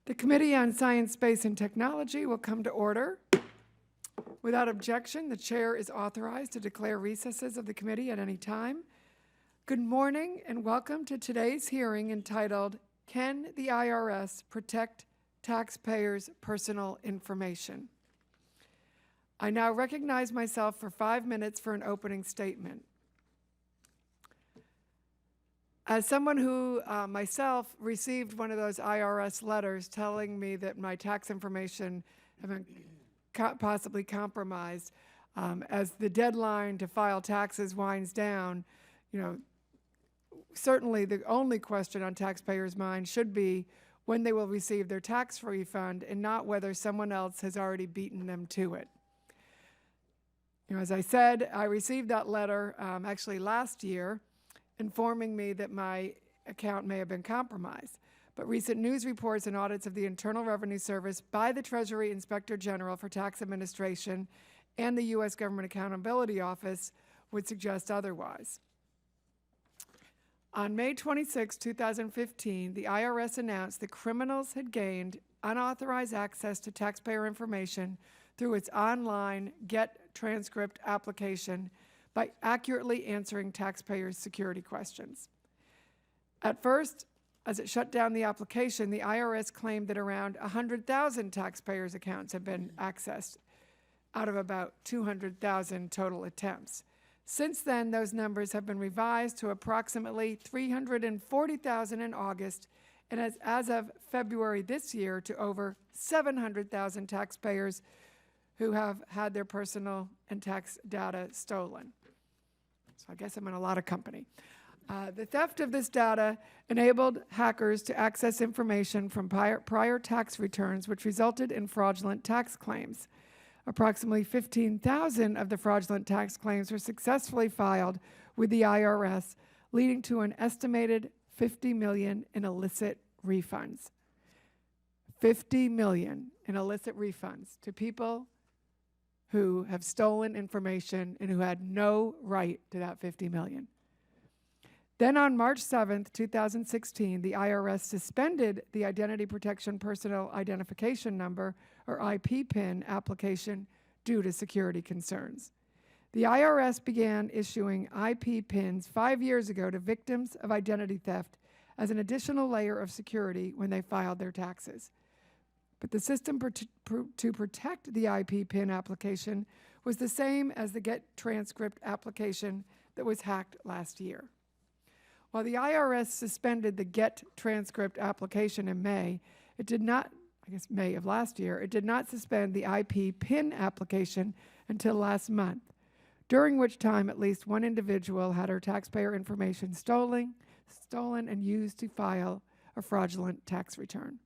The Committee on Science, Space, and Technology will come to order. Without objection, the chair is authorized to declare recesses of the committee at any time. Good morning and welcome to today's hearing entitled, Can the IRS Protect Taxpayers' Personal Information? I now recognize myself for 5 minutes for an opening statement. As someone who myself received one of those IRS letters telling me that my tax information had been possibly compromised, as the deadline to file taxes winds down, certainly the only question on taxpayers' mind should be when they will receive their tax refund and not whether someone else has already beaten them to it. As I said, I received that letter actually last year, informing me that my account may have been compromised. But recent news reports and audits of the Internal Revenue Service by the Treasury Inspector General for Tax Administration and the U.S. Government Accountability Office would suggest otherwise. On May 26, 2015, the IRS announced that criminals had gained unauthorized access to taxpayer information through its online Get Transcript application by accurately answering taxpayers' security questions. At first, as it shut down the application, the IRS claimed that around 100,000 taxpayers' accounts had been accessed out of about 200,000 total attempts. Since then, those numbers have been revised to approximately 340,000 in August, and as of February this year, to over 700,000 taxpayers who have had their personal and tax data stolen. So I guess I'm in a lot of company. The theft of this data enabled hackers to access information from prior tax returns, which resulted in fraudulent tax claims. Approximately 15,000 of the fraudulent tax claims were successfully filed with the IRS, leading to an estimated $50 million in illicit refunds. $50 million in illicit refunds to people who have stolen information and who had no right to that $50 million. Then on March 7th, 2016, the IRS suspended the Identity Protection Personal Identification Number, or IPPIN, application due to security concerns. The IRS began issuing IPPINs 5 years ago to victims of identity theft as an additional layer of security when they filed their taxes. But the system to protect the IPPIN application was the same as the Get Transcript application that was hacked last year. While the IRS suspended the Get Transcript application in May, it did not, May of last year, it did not suspend the IPPIN application until last month, during which time at least one individual had her taxpayer information stolen and used to file a fraudulent tax return.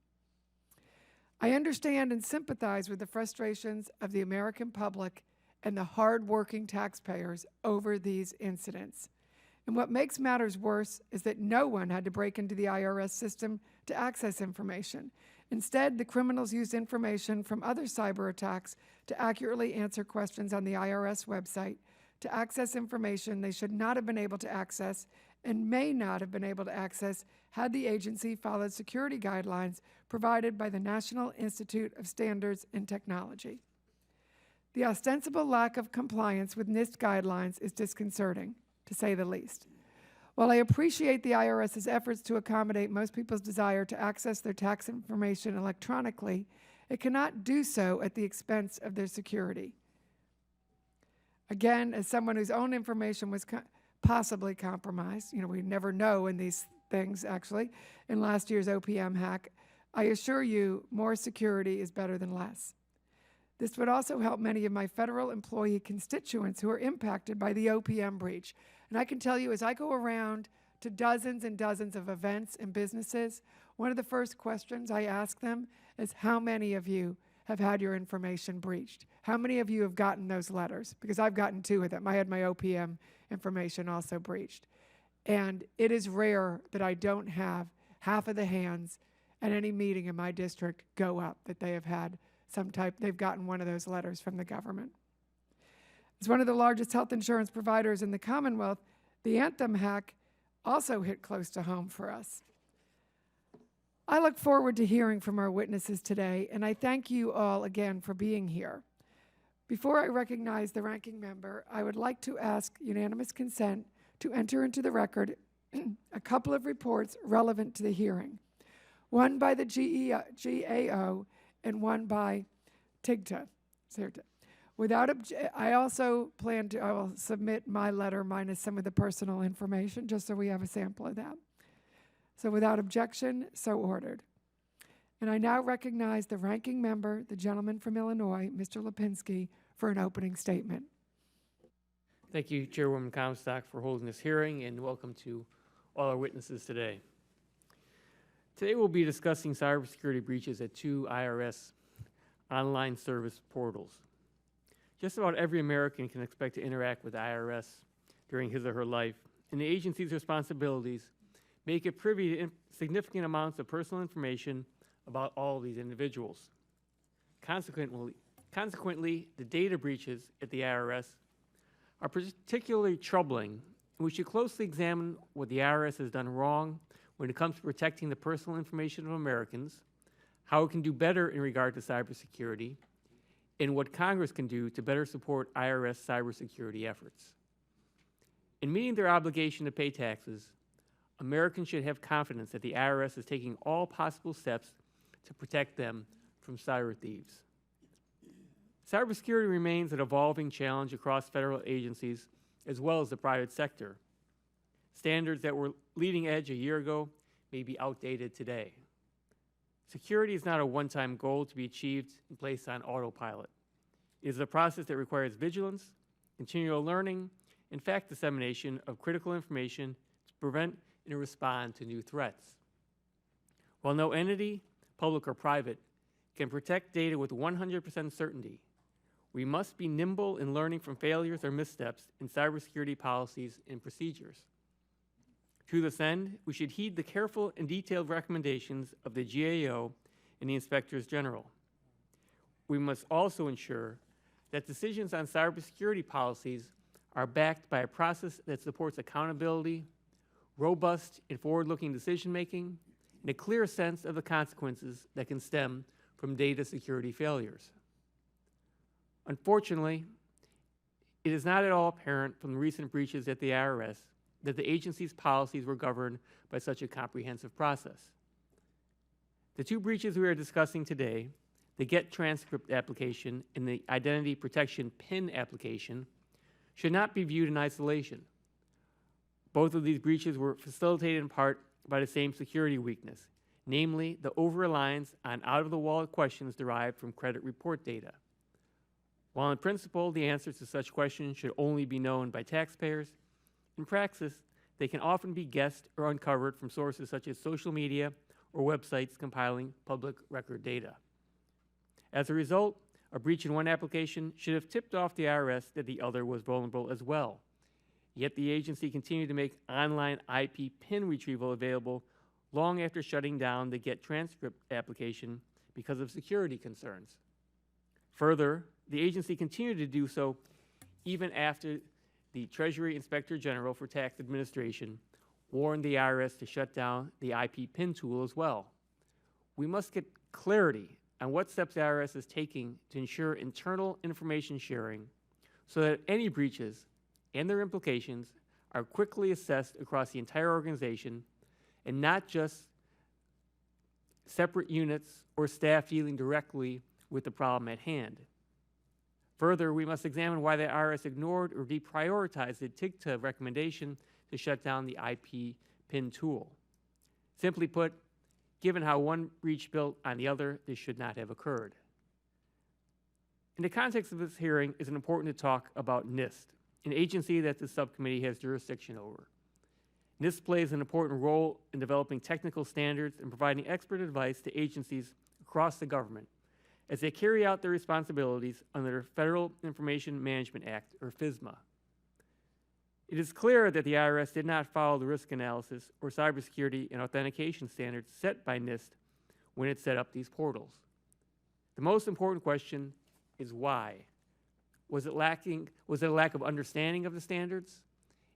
I understand and sympathize with the frustrations of the American public and the hard-working taxpayers over these incidents. And what makes matters worse is that no one had to break into the IRS system to access information. Instead, the criminals used information from other cyber attacks to accurately answer questions on the IRS website, to access information they should not have been able to access and may not have been able to access had the agency followed security guidelines provided by the National Institute of Standards and Technology. The ostensible lack of compliance with NIST guidelines is disconcerting, to say the least. While I appreciate the IRS's efforts to accommodate most people's desire to access their tax information electronically, it cannot do so at the expense of their security. Again, as someone whose own information was possibly compromised, we never know in these things actually, in last year's OPM hack, I assure you more security is better than less. This would also help many of my federal employee constituents who are impacted by the OPM breach. And I can tell you, as I go around to dozens and dozens of events and businesses, one of the first questions I ask them is, how many of you have had your information breached? How many of you have gotten those letters? Because I've gotten 2 of them. I had my OPM information also breached. And it is rare that I don't have half of the hands at any meeting in my district go up that they have had they've gotten one of those letters from the government. As one of the largest health insurance providers in the Commonwealth, the Anthem hack also hit close to home for us. I look forward to hearing from our witnesses today, and I thank you all again for being here. Before I recognize the ranking member, I would like to ask unanimous consent to enter into the record a couple of reports relevant to the hearing, one by the GAO and one by TIGTA. I also plan to, I will submit my letter minus some of the personal information, just so we have a sample of that. So without objection, so ordered. And I now recognize the ranking member, the gentleman from Illinois, Mr. Lipinski, for an opening statement. Thank you, Chairwoman Comstock, for holding this hearing, and welcome to all our witnesses today. Today we'll be discussing cybersecurity breaches at two IRS online service portals. Just about every American can expect to interact with the IRS during his or her life, and the agency's responsibilities make it privy to significant amounts of personal information about all of these individuals. Consequently, the data breaches at the IRS are particularly troubling, and we should closely examine what the IRS has done wrong when it comes to protecting the personal information of Americans, how it can do better in regard to cybersecurity, and what Congress can do to better support IRS cybersecurity efforts. In meeting their obligation to pay taxes, Americans should have confidence that the IRS is taking all possible steps to protect them from cyber thieves. Cybersecurity remains an evolving challenge across federal agencies as well as the private sector. Standards that were leading edge a year ago may be outdated today. Security is not a one-time goal to be achieved and placed on autopilot. It is a process that requires vigilance, continual learning, and fact dissemination of critical information to prevent and respond to new threats. While no entity, public or private, can protect data with 100% certainty, we must be nimble in learning from failures or missteps in cybersecurity policies and procedures. To this end, we should heed the careful and detailed recommendations of the GAO and the Inspectors General. We must also ensure that decisions on cybersecurity policies are backed by a process that supports accountability, robust and forward-looking decision-making, and a clear sense of the consequences that can stem from data security failures. Unfortunately, it is not at all apparent from the recent breaches at the IRS that the agency's policies were governed by such a comprehensive process. The two breaches we are discussing today, the GET transcript application and the identity protection PIN application, should not be viewed in isolation. Both of these breaches were facilitated in part by the same security weakness, namely the over-reliance on out-of-the-wallet questions derived from credit report data. While in principle, the answers to such questions should only be known by taxpayers, in practice, they can often be guessed or uncovered from sources such as social media or websites compiling public record data. As a result, a breach in one application should have tipped off the IRS that the other was vulnerable as well. Yet the agency continued to make online IP PIN retrieval available long after shutting down the GET transcript application because of security concerns. Further, the agency continued to do so even after the Treasury Inspector General for Tax Administration warned the IRS to shut down the IP PIN tool as well. We must get clarity on what steps the IRS is taking to ensure internal information sharing so that any breaches and their implications are quickly assessed across the entire organization and not just separate units or staff dealing directly with the problem at hand. Further, we must examine why the IRS ignored or deprioritized the TIGTA recommendation to shut down the IP PIN tool. Simply put, given how one breach built on the other, this should not have occurred. In the context of this hearing, it's important to talk about NIST, an agency that the subcommittee has jurisdiction over. NIST plays an important role in developing technical standards and providing expert advice to agencies across the government as they carry out their responsibilities under the Federal Information Management Act, or FISMA. It is clear that the IRS did not follow the risk analysis or cybersecurity and authentication standards set by NIST when it set up these portals. The most important question is why? Was it a lack of understanding of the standards?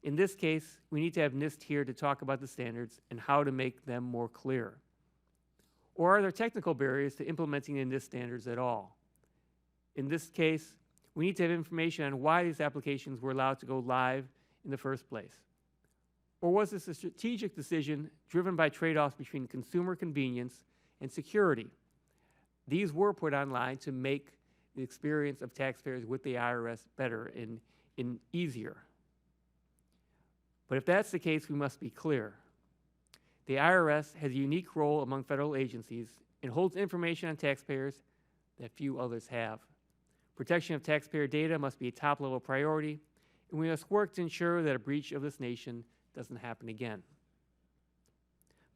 In this case, we need to have NIST here to talk about the standards and how to make them more clear. Or are there technical barriers to implementing the NIST standards at all? In this case, we need to have information on why these applications were allowed to go live in the first place. Or was this a strategic decision driven by trade-offs between consumer convenience and security? These were put online to make the experience of taxpayers with the IRS better and easier. But if that's the case, we must be clear. The IRS has a unique role among federal agencies and holds information on taxpayers that few others have. Protection of taxpayer data must be a top-level priority, and we must work to ensure that a breach of this nation doesn't happen again.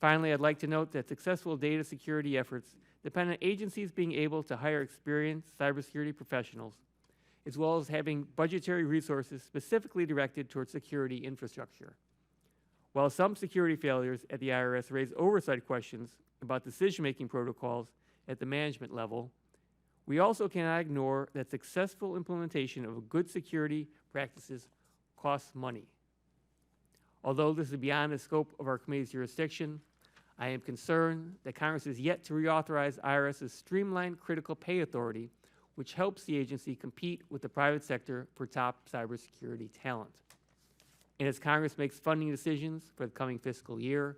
Finally, I'd like to note that successful data security efforts depend on agencies being able to hire experienced cybersecurity professionals, as well as having budgetary resources specifically directed towards security infrastructure. While some security failures at the IRS raise oversight questions about decision-making protocols at the management level, we also cannot ignore that successful implementation of good security practices costs money. Although this is beyond the scope of our committee's jurisdiction, I am concerned that Congress is yet to reauthorize IRS's streamlined critical pay authority, which helps the agency compete with the private sector for top cybersecurity talent. And as Congress makes funding decisions for the coming fiscal year,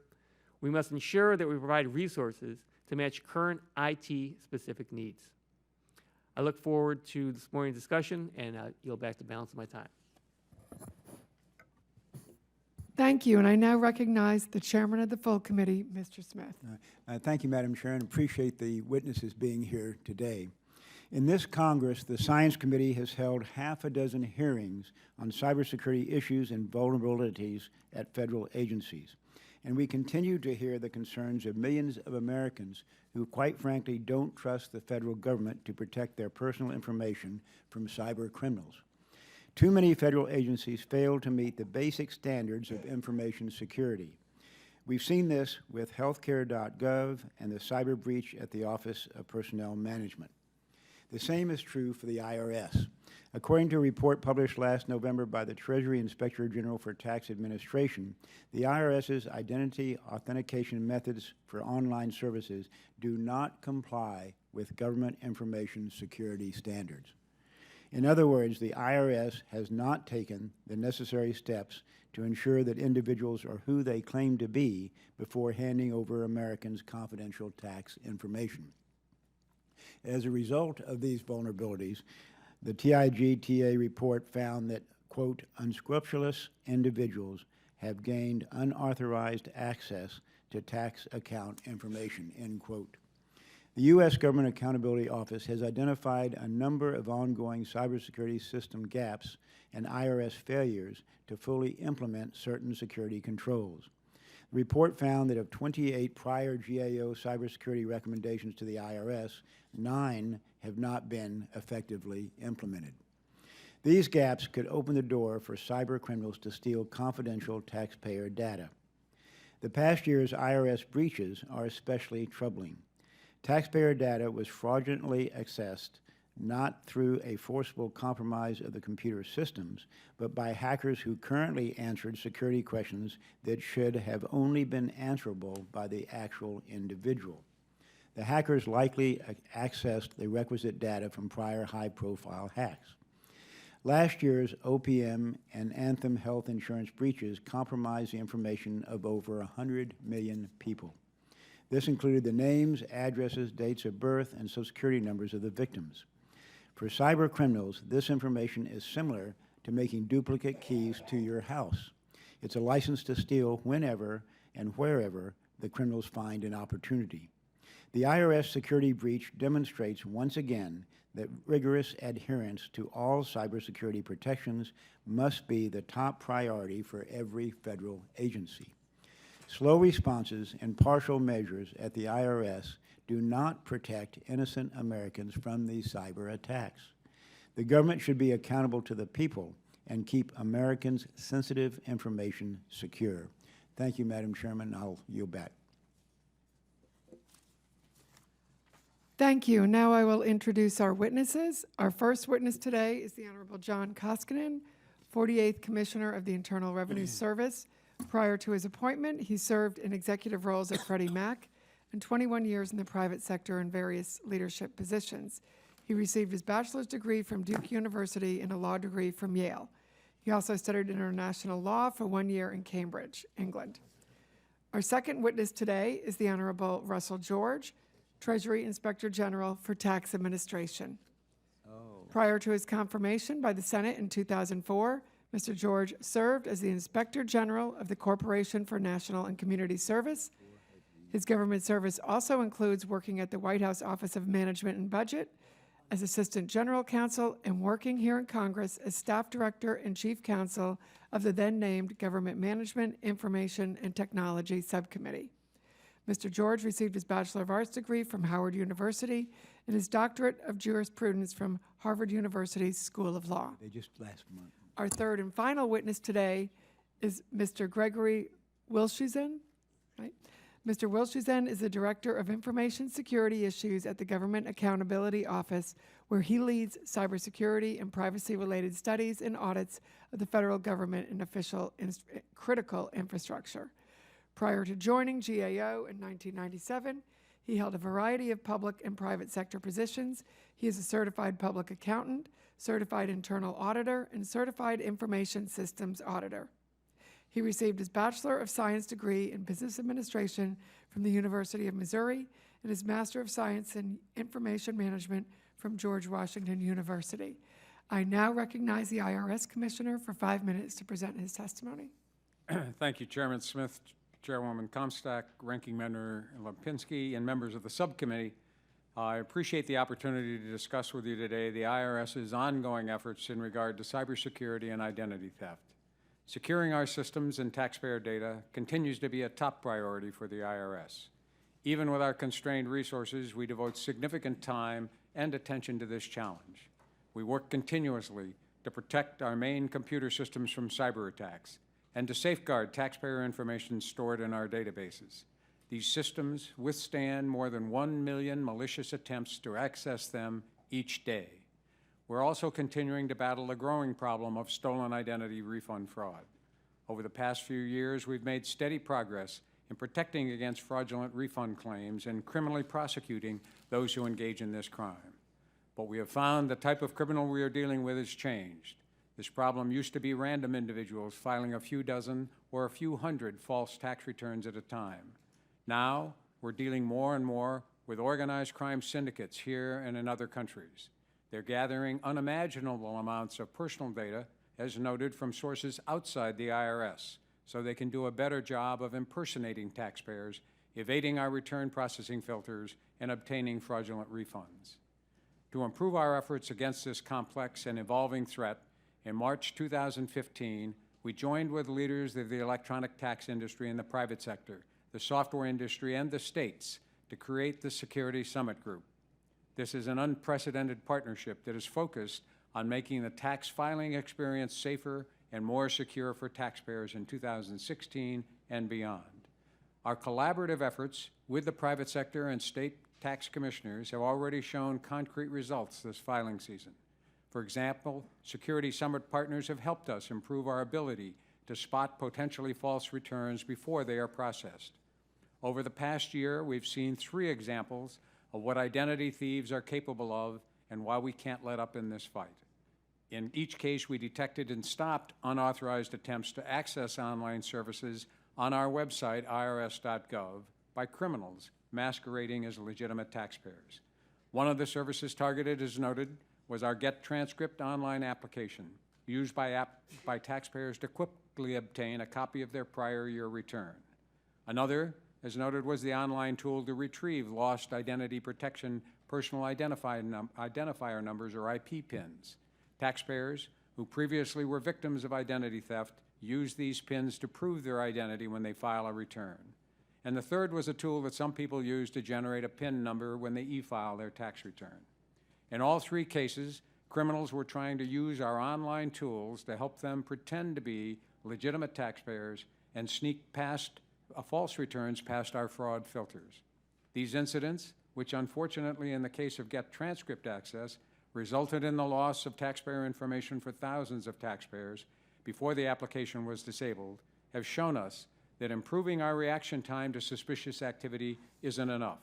we must ensure that we provide resources to match current IT-specific needs. I look forward to this morning's discussion, and yield back the balance of my time. Thank you, and I now recognize the chairman of the full committee, Mr. Smith. Thank you, Madam Chair, and appreciate the witnesses being here today. In this Congress, the Science Committee has held half a dozen hearings on cybersecurity issues and vulnerabilities at federal agencies. And we continue to hear the concerns of millions of Americans who, quite frankly, don't trust the federal government to protect their personal information from cyber criminals. Too many federal agencies fail to meet the basic standards of information security. We've seen this with healthcare.gov and the cyber breach at the Office of Personnel Management. The same is true for the IRS. According to a report published last November by the Treasury Inspector General for Tax Administration, the IRS's identity authentication methods for online services do not comply with government information security standards. In other words, the IRS has not taken the necessary steps to ensure that individuals are who they claim to be before handing over Americans confidential tax information. As a result of these vulnerabilities, the TIGTA report found that, quote, unscrupulous individuals have gained unauthorized access to tax account information, end quote. The U.S. Government Accountability Office has identified a number of ongoing cybersecurity system gaps and IRS failures to fully implement certain security controls. The report found that of 28 prior GAO cybersecurity recommendations to the IRS, 9 have not been effectively implemented. These gaps could open the door for cyber criminals to steal confidential taxpayer data. The past year's IRS breaches are especially troubling. Taxpayer data was fraudulently accessed not through a forcible compromise of the computer systems, but by hackers who currently answered security questions that should have only been answerable by the actual individual. The hackers likely accessed the requisite data from prior high-profile hacks. Last year's OPM and Anthem health insurance breaches compromised the information of over 100 million people. This included the names, addresses, dates of birth, and Social Security numbers of the victims. For cyber criminals, this information is similar to making duplicate keys to your house. It's a license to steal whenever and wherever the criminals find an opportunity. The IRS security breach demonstrates once again that rigorous adherence to all cybersecurity protections must be the top priority for every federal agency. Slow responses and partial measures at the IRS do not protect innocent Americans from these cyber attacks. The government should be accountable to the people and keep Americans' sensitive information secure. Thank you, Madam Chairman. I'll yield back. Thank you. Now I will introduce our witnesses. Our first witness today is the Honorable John Koskinen, 48th Commissioner of the Internal Revenue Service. Prior to his appointment, he served in executive roles at Freddie Mac and 21 years in the private sector in various leadership positions. He received his bachelor's degree from Duke University and a law degree from Yale. He also studied international law for 1 year in Cambridge, England. Our second witness today is the Honorable Russell George, Treasury Inspector General for Tax Administration. Prior to his confirmation by the Senate in 2004, Mr. George served as the Inspector General of the Corporation for National and Community Service. His government service also includes working at the White House Office of Management and Budget as Assistant General Counsel and working here in Congress as Staff Director and Chief Counsel of the then-named Government Management, Information, and Technology Subcommittee. Mr. George received his Bachelor of Arts degree from Howard University and his Doctorate of Jurisprudence from Harvard University's School of Law. They just last month. Our third and final witness today is Mr. Gregory Wilshusen. Right? Mr. Wilshusen is the Director of Information Security Issues at the Government Accountability Office, where he leads cybersecurity and privacy-related studies and audits of the federal government and critical infrastructure. Prior to joining GAO in 1997, he held a variety of public and private sector positions. He is a certified public accountant, certified internal auditor, and certified information systems auditor. He received his Bachelor of Science degree in Business Administration from the University of Missouri and his Master of Science in Information Management from George Washington University. I now recognize the IRS Commissioner for 5 minutes to present his testimony. Thank you, Chairman Smith, Chairwoman Comstock, Ranking Member Lipinski, and members of the subcommittee. I appreciate the opportunity to discuss with you today the IRS's ongoing efforts in regard to cybersecurity and identity theft. Securing our systems and taxpayer data continues to be a top priority for the IRS. Even with our constrained resources, we devote significant time and attention to this challenge. We work continuously to protect our main computer systems from cyber attacks and to safeguard taxpayer information stored in our databases. These systems withstand more than 1 million malicious attempts to access them each day. We're also continuing to battle the growing problem of stolen identity refund fraud. Over the past few years, we've made steady progress in protecting against fraudulent refund claims and criminally prosecuting those who engage in this crime. But we have found the type of criminal we are dealing with has changed. This problem used to be random individuals filing a few dozen or a few hundred false tax returns at a time. Now, we're dealing more and more with organized crime syndicates here and in other countries. They're gathering unimaginable amounts of personal data, as noted, from sources outside the IRS, so they can do a better job of impersonating taxpayers, evading our return processing filters, and obtaining fraudulent refunds. To improve our efforts against this complex and evolving threat, in March 2015, we joined with leaders of the electronic tax industry and the private sector, the software industry, and the states to create the Security Summit Group. This is an unprecedented partnership that is focused on making the tax filing experience safer and more secure for taxpayers in 2016 and beyond. Our collaborative efforts with the private sector and state tax commissioners have already shown concrete results this filing season. For example, Security Summit partners have helped us improve our ability to spot potentially false returns before they are processed. Over the past year, we've seen 3 examples of what identity thieves are capable of and why we can't let up in this fight. In each case, we detected and stopped unauthorized attempts to access online services on our website, irs.gov, by criminals masquerading as legitimate taxpayers. One of the services targeted, as noted, was our Get Transcript online application, used by taxpayers to quickly obtain a copy of their prior year return. Another, as noted, was the online tool to retrieve lost identity protection personal identifier numbers, or IP pins. Taxpayers who previously were victims of identity theft use these pins to prove their identity when they file a return. And the third was a tool that some people use to generate a PIN number when they e-file their tax return. In all 3 cases, criminals were trying to use our online tools to help them pretend to be legitimate taxpayers and sneak past false returns past our fraud filters. These incidents, which unfortunately in the case of Get Transcript access, resulted in the loss of taxpayer information for thousands of taxpayers before the application was disabled, have shown us that improving our reaction time to suspicious activity isn't enough.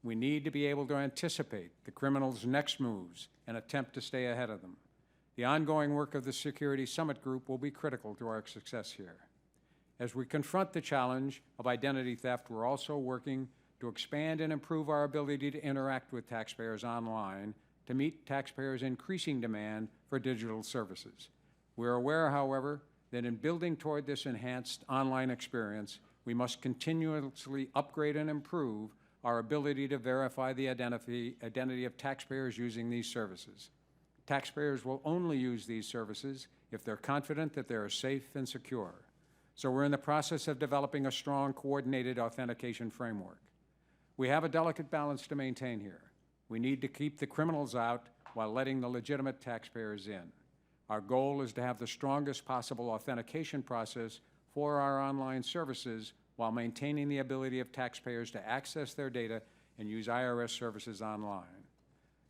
We need to be able to anticipate the criminals' next moves and attempt to stay ahead of them. The ongoing work of the Security Summit Group will be critical to our success here. As we confront the challenge of identity theft, we're also working to expand and improve our ability to interact with taxpayers online to meet taxpayers' increasing demand for digital services. We're aware, however, that in building toward this enhanced online experience, we must continuously upgrade and improve our ability to verify the identity of taxpayers using these services. Taxpayers will only use these services if they're confident that they are safe and secure. So we're in the process of developing a strong, coordinated authentication framework. We have a delicate balance to maintain here. We need to keep the criminals out while letting the legitimate taxpayers in. Our goal is to have the strongest possible authentication process for our online services while maintaining the ability of taxpayers to access their data and use IRS services online.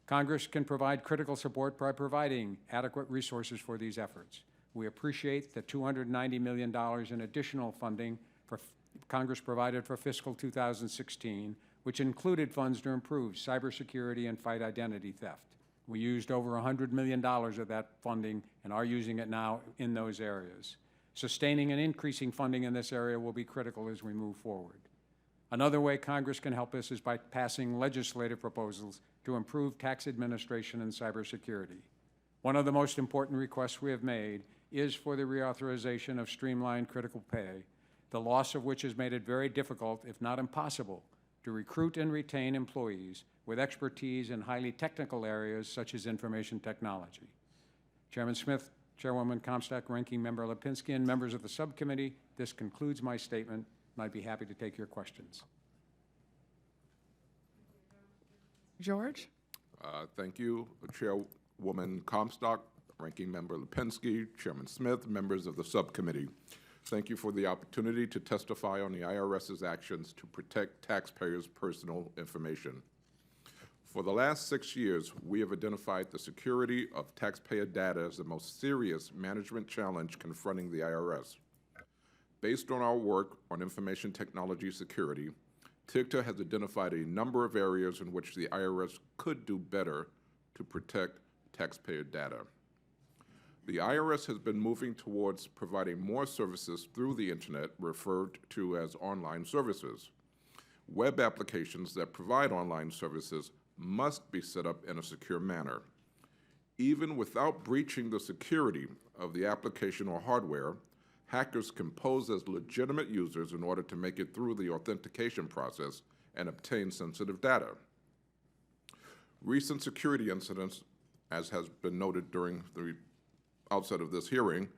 Congress can provide critical support by providing adequate resources for these efforts. We appreciate the $290 million in additional funding Congress provided for fiscal 2016, which included funds to improve cybersecurity and fight identity theft. We used over $100 million of that funding and are using it now in those areas. Sustaining and increasing funding in this area will be critical as we move forward. Another way Congress can help us is by passing legislative proposals to improve tax administration and cybersecurity. One of the most important requests we have made is for the reauthorization of streamlined critical pay, the loss of which has made it very difficult, if not impossible, to recruit and retain employees with expertise in highly technical areas such as information technology. Chairman Smith, Chairwoman Comstock, Ranking Member Lipinski, and members of the subcommittee, this concludes my statement, and I'd be happy to take your questions. George? Thank you, Chairwoman Comstock, Ranking Member Lipinski, Chairman Smith, members of the subcommittee. Thank you for the opportunity to testify on the IRS's actions to protect taxpayers' personal information. For the last 6 years, we have identified the security of taxpayer data as the most serious management challenge confronting the IRS. Based on our work on information technology security, TIGTA has identified a number of areas in which the IRS could do better to protect taxpayer data. The IRS has been moving towards providing more services through the Internet, referred to as online services. Web applications that provide online services must be set up in a secure manner. Even without breaching the security of the application or hardware, hackers can pose as legitimate users in order to make it through the authentication process and obtain sensitive data. Recent security incidents, as has been noted during the outset of this hearing,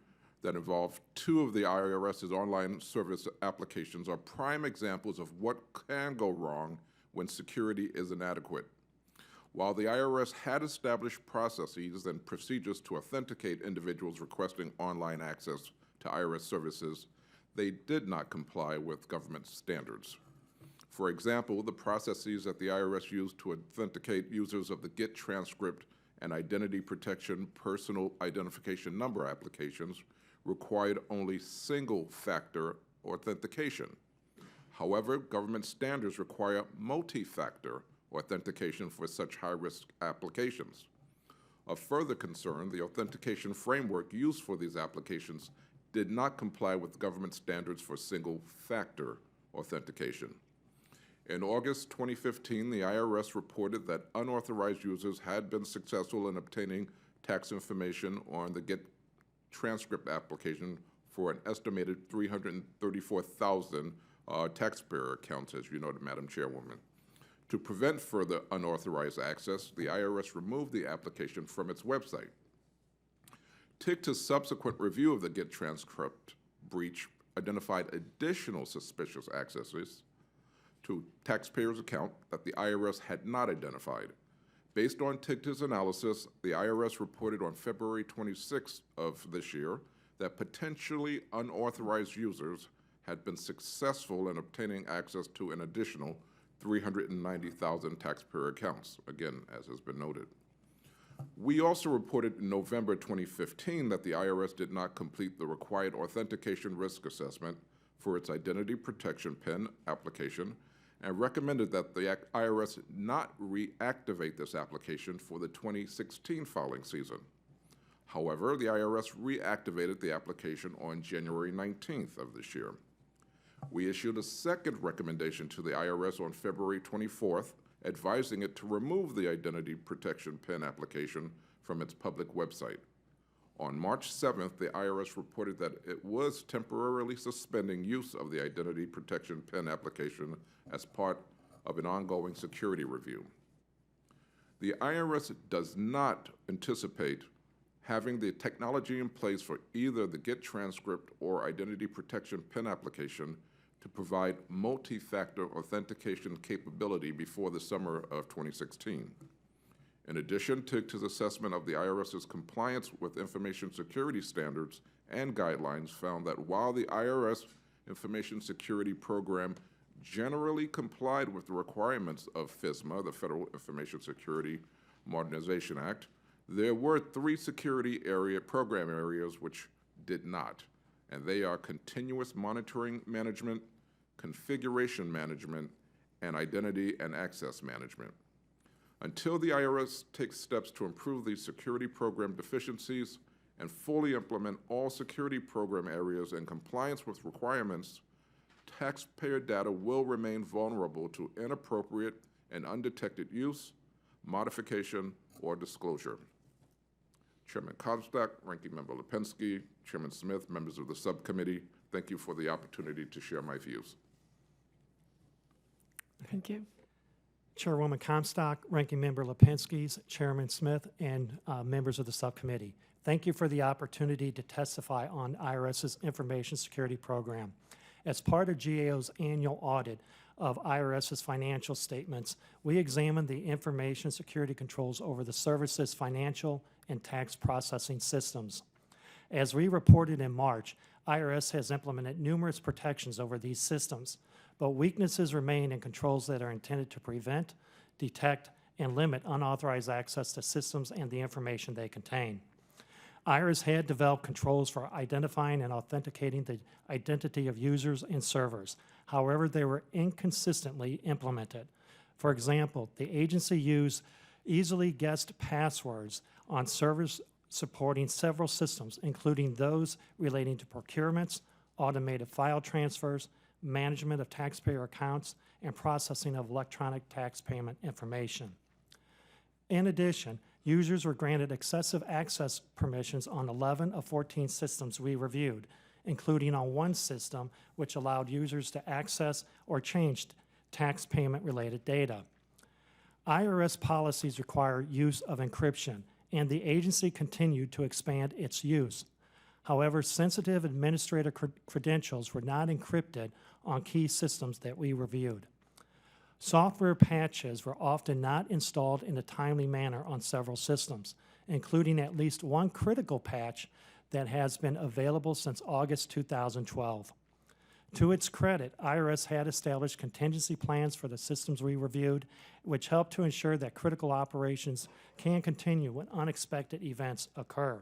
that involve 2 of the IRS's online service applications are prime examples of what can go wrong when security is inadequate. While the IRS had established processes and procedures to authenticate individuals requesting online access to IRS services, they did not comply with government standards. For example, the processes that the IRS used to authenticate users of the GET transcript and identity protection personal identification number applications required only single-factor authentication. However, government standards require multi-factor authentication for such high-risk applications. Of further concern, the authentication framework used for these applications did not comply with government standards for single-factor authentication. In August 2015, the IRS reported that unauthorized users had been successful in obtaining tax information on the GET transcript application for an estimated 334,000 taxpayer accounts, as you noted, Madam Chairwoman. To prevent further unauthorized access, the IRS removed the application from its website. TIGTA's subsequent review of the GET transcript breach identified additional suspicious accesses to taxpayers' account that the IRS had not identified. Based on TIGTA's analysis, the IRS reported on February 26th of this year that potentially unauthorized users had been successful in obtaining access to an additional 390,000 taxpayer accounts, again, as has been noted. We also reported in November 2015 that the IRS did not complete the required authentication risk assessment for its identity protection PIN application and recommended that the IRS not reactivate this application for the 2016 filing season. However, the IRS reactivated the application on January 19th of this year. We issued a second recommendation to the IRS on February 24th, advising it to remove the identity protection PIN application from its public website. On March 7th, the IRS reported that it was temporarily suspending use of the identity protection PIN application as part of an ongoing security review. The IRS does not anticipate having the technology in place for either the Get Transcript or identity protection PIN application to provide multi-factor authentication capability before the summer of 2016. In addition, TIGTA's assessment of the IRS's compliance with information security standards and guidelines found that while the IRS Information Security Program generally complied with the requirements of FISMA, the Federal Information Security Modernization Act, there were 3 security program areas which did not, and they are continuous monitoring management, configuration management, and identity and access management. Until the IRS takes steps to improve these security program deficiencies and fully implement all security program areas in compliance with requirements, taxpayer data will remain vulnerable to inappropriate and undetected use, modification, or disclosure. Chairman Comstock, Ranking Member Lipinski, Chairman Smith, members of the subcommittee, thank you for the opportunity to share my views. Thank you. Chairwoman Comstock, Ranking Member Lipinski, Chairman Smith, and members of the subcommittee. Thank you for the opportunity to testify on IRS's Information Security Program. As part of GAO's annual audit of IRS's financial statements, we examined the information security controls over the service's financial and tax processing systems. As we reported in March, IRS has implemented numerous protections over these systems, but weaknesses remain in controls that are intended to prevent, detect, and limit unauthorized access to systems and the information they contain. IRS had developed controls for identifying and authenticating the identity of users and servers. However, they were inconsistently implemented. For example, the agency used easily guessed passwords on servers supporting several systems, including those relating to procurements, automated file transfers, management of taxpayer accounts, and processing of electronic tax payment information. In addition, users were granted excessive access permissions on 11 of 14 systems we reviewed, including on one system which allowed users to access or change tax payment-related data. IRS policies require use of encryption, and the agency continued to expand its use. However, sensitive administrator credentials were not encrypted on key systems that we reviewed. Software patches were often not installed in a timely manner on several systems, including at least one critical patch that has been available since August 2012. To its credit, IRS had established contingency plans for the systems we reviewed, which helped to ensure that critical operations can continue when unexpected events occur.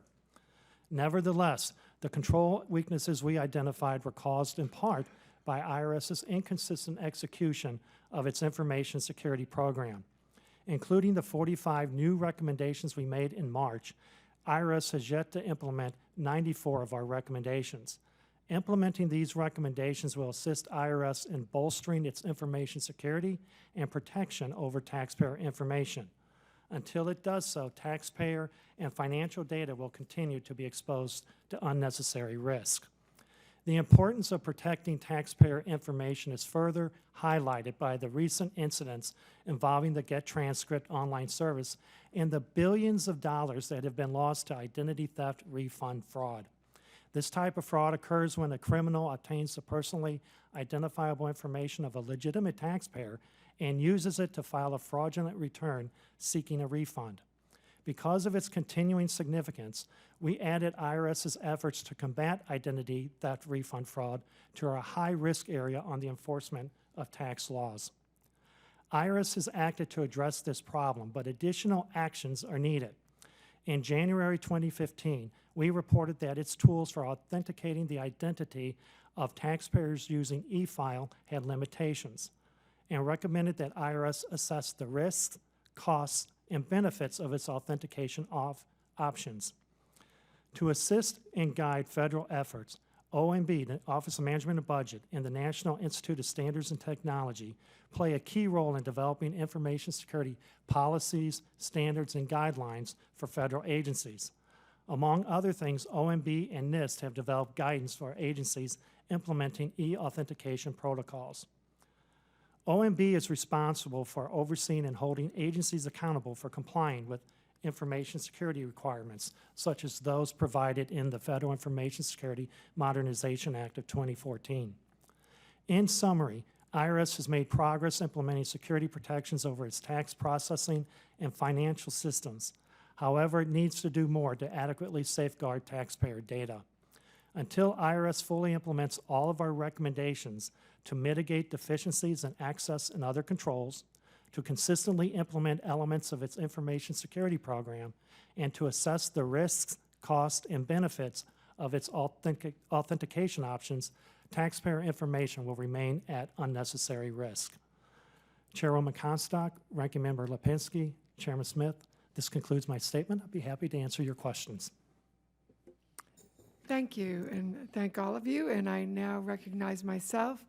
Nevertheless, the control weaknesses we identified were caused in part by IRS's inconsistent execution of its information security program. Including the 45 new recommendations we made in March, IRS has yet to implement 94 of our recommendations. Implementing these recommendations will assist IRS in bolstering its information security and protection over taxpayer information. Until it does so, taxpayer and financial data will continue to be exposed to unnecessary risk. The importance of protecting taxpayer information is further highlighted by the recent incidents involving the Get Transcript online service and the billions of dollars that have been lost to identity theft refund fraud. This type of fraud occurs when a criminal obtains the personally identifiable information of a legitimate taxpayer and uses it to file a fraudulent return seeking a refund. Because of its continuing significance, we added IRS's efforts to combat identity theft refund fraud to our high-risk area on the enforcement of tax laws. IRS has acted to address this problem, but additional actions are needed. In January 2015, we reported that its tools for authenticating the identity of taxpayers using e-file had limitations, and recommended that IRS assess the risks, costs, and benefits of its authentication options. To assist and guide federal efforts, OMB, the Office of Management and Budget, and the National Institute of Standards and Technology play a key role in developing information security policies, standards, and guidelines for federal agencies. Among other things, OMB and NIST have developed guidance for agencies implementing e-authentication protocols. OMB is responsible for overseeing and holding agencies accountable for complying with information security requirements, such as those provided in the Federal Information Security Modernization Act of 2014. In summary, IRS has made progress implementing security protections over its tax processing and financial systems. However, it needs to do more to adequately safeguard taxpayer data. Until IRS fully implements all of our recommendations to mitigate deficiencies in access and other controls, to consistently implement elements of its information security program, and to assess the risks, costs, and benefits of its authentication options, taxpayer information will remain at unnecessary risk. Chairwoman Comstock, Ranking Member Lipinski, Chairman Smith, this concludes my statement. I'd be happy to answer your questions. Thank you, and thank all of you. And I now recognize myself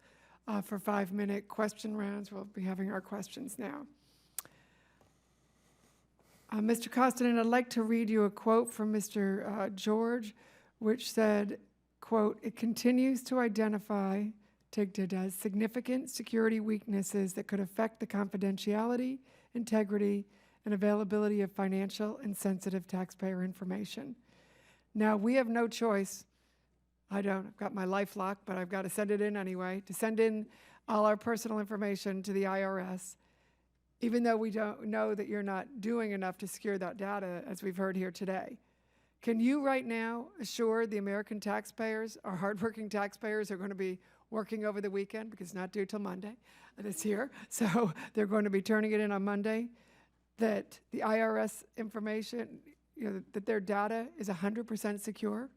for 5-minute question rounds. We'll be having our questions now. Mr. Koskinen, I'd like to read you a quote from Mr. George, which said, quote, "It continues to identify, TIGTA does, significant security weaknesses that could affect the confidentiality, integrity, and availability of financial and sensitive taxpayer information." Now, we have no choice. I don't. I've got my LifeLock, but I've got to send it in anyway, to send in all our personal information to the IRS, even though we don't know that you're not doing enough to secure that data, as we've heard here today. Can you right now assure the American taxpayers, our hardworking taxpayers, are going to be working over the weekend, because it's not due till Monday this year, so they're going to be turning it in on Monday, that the IRS information, that their data is 100% secure?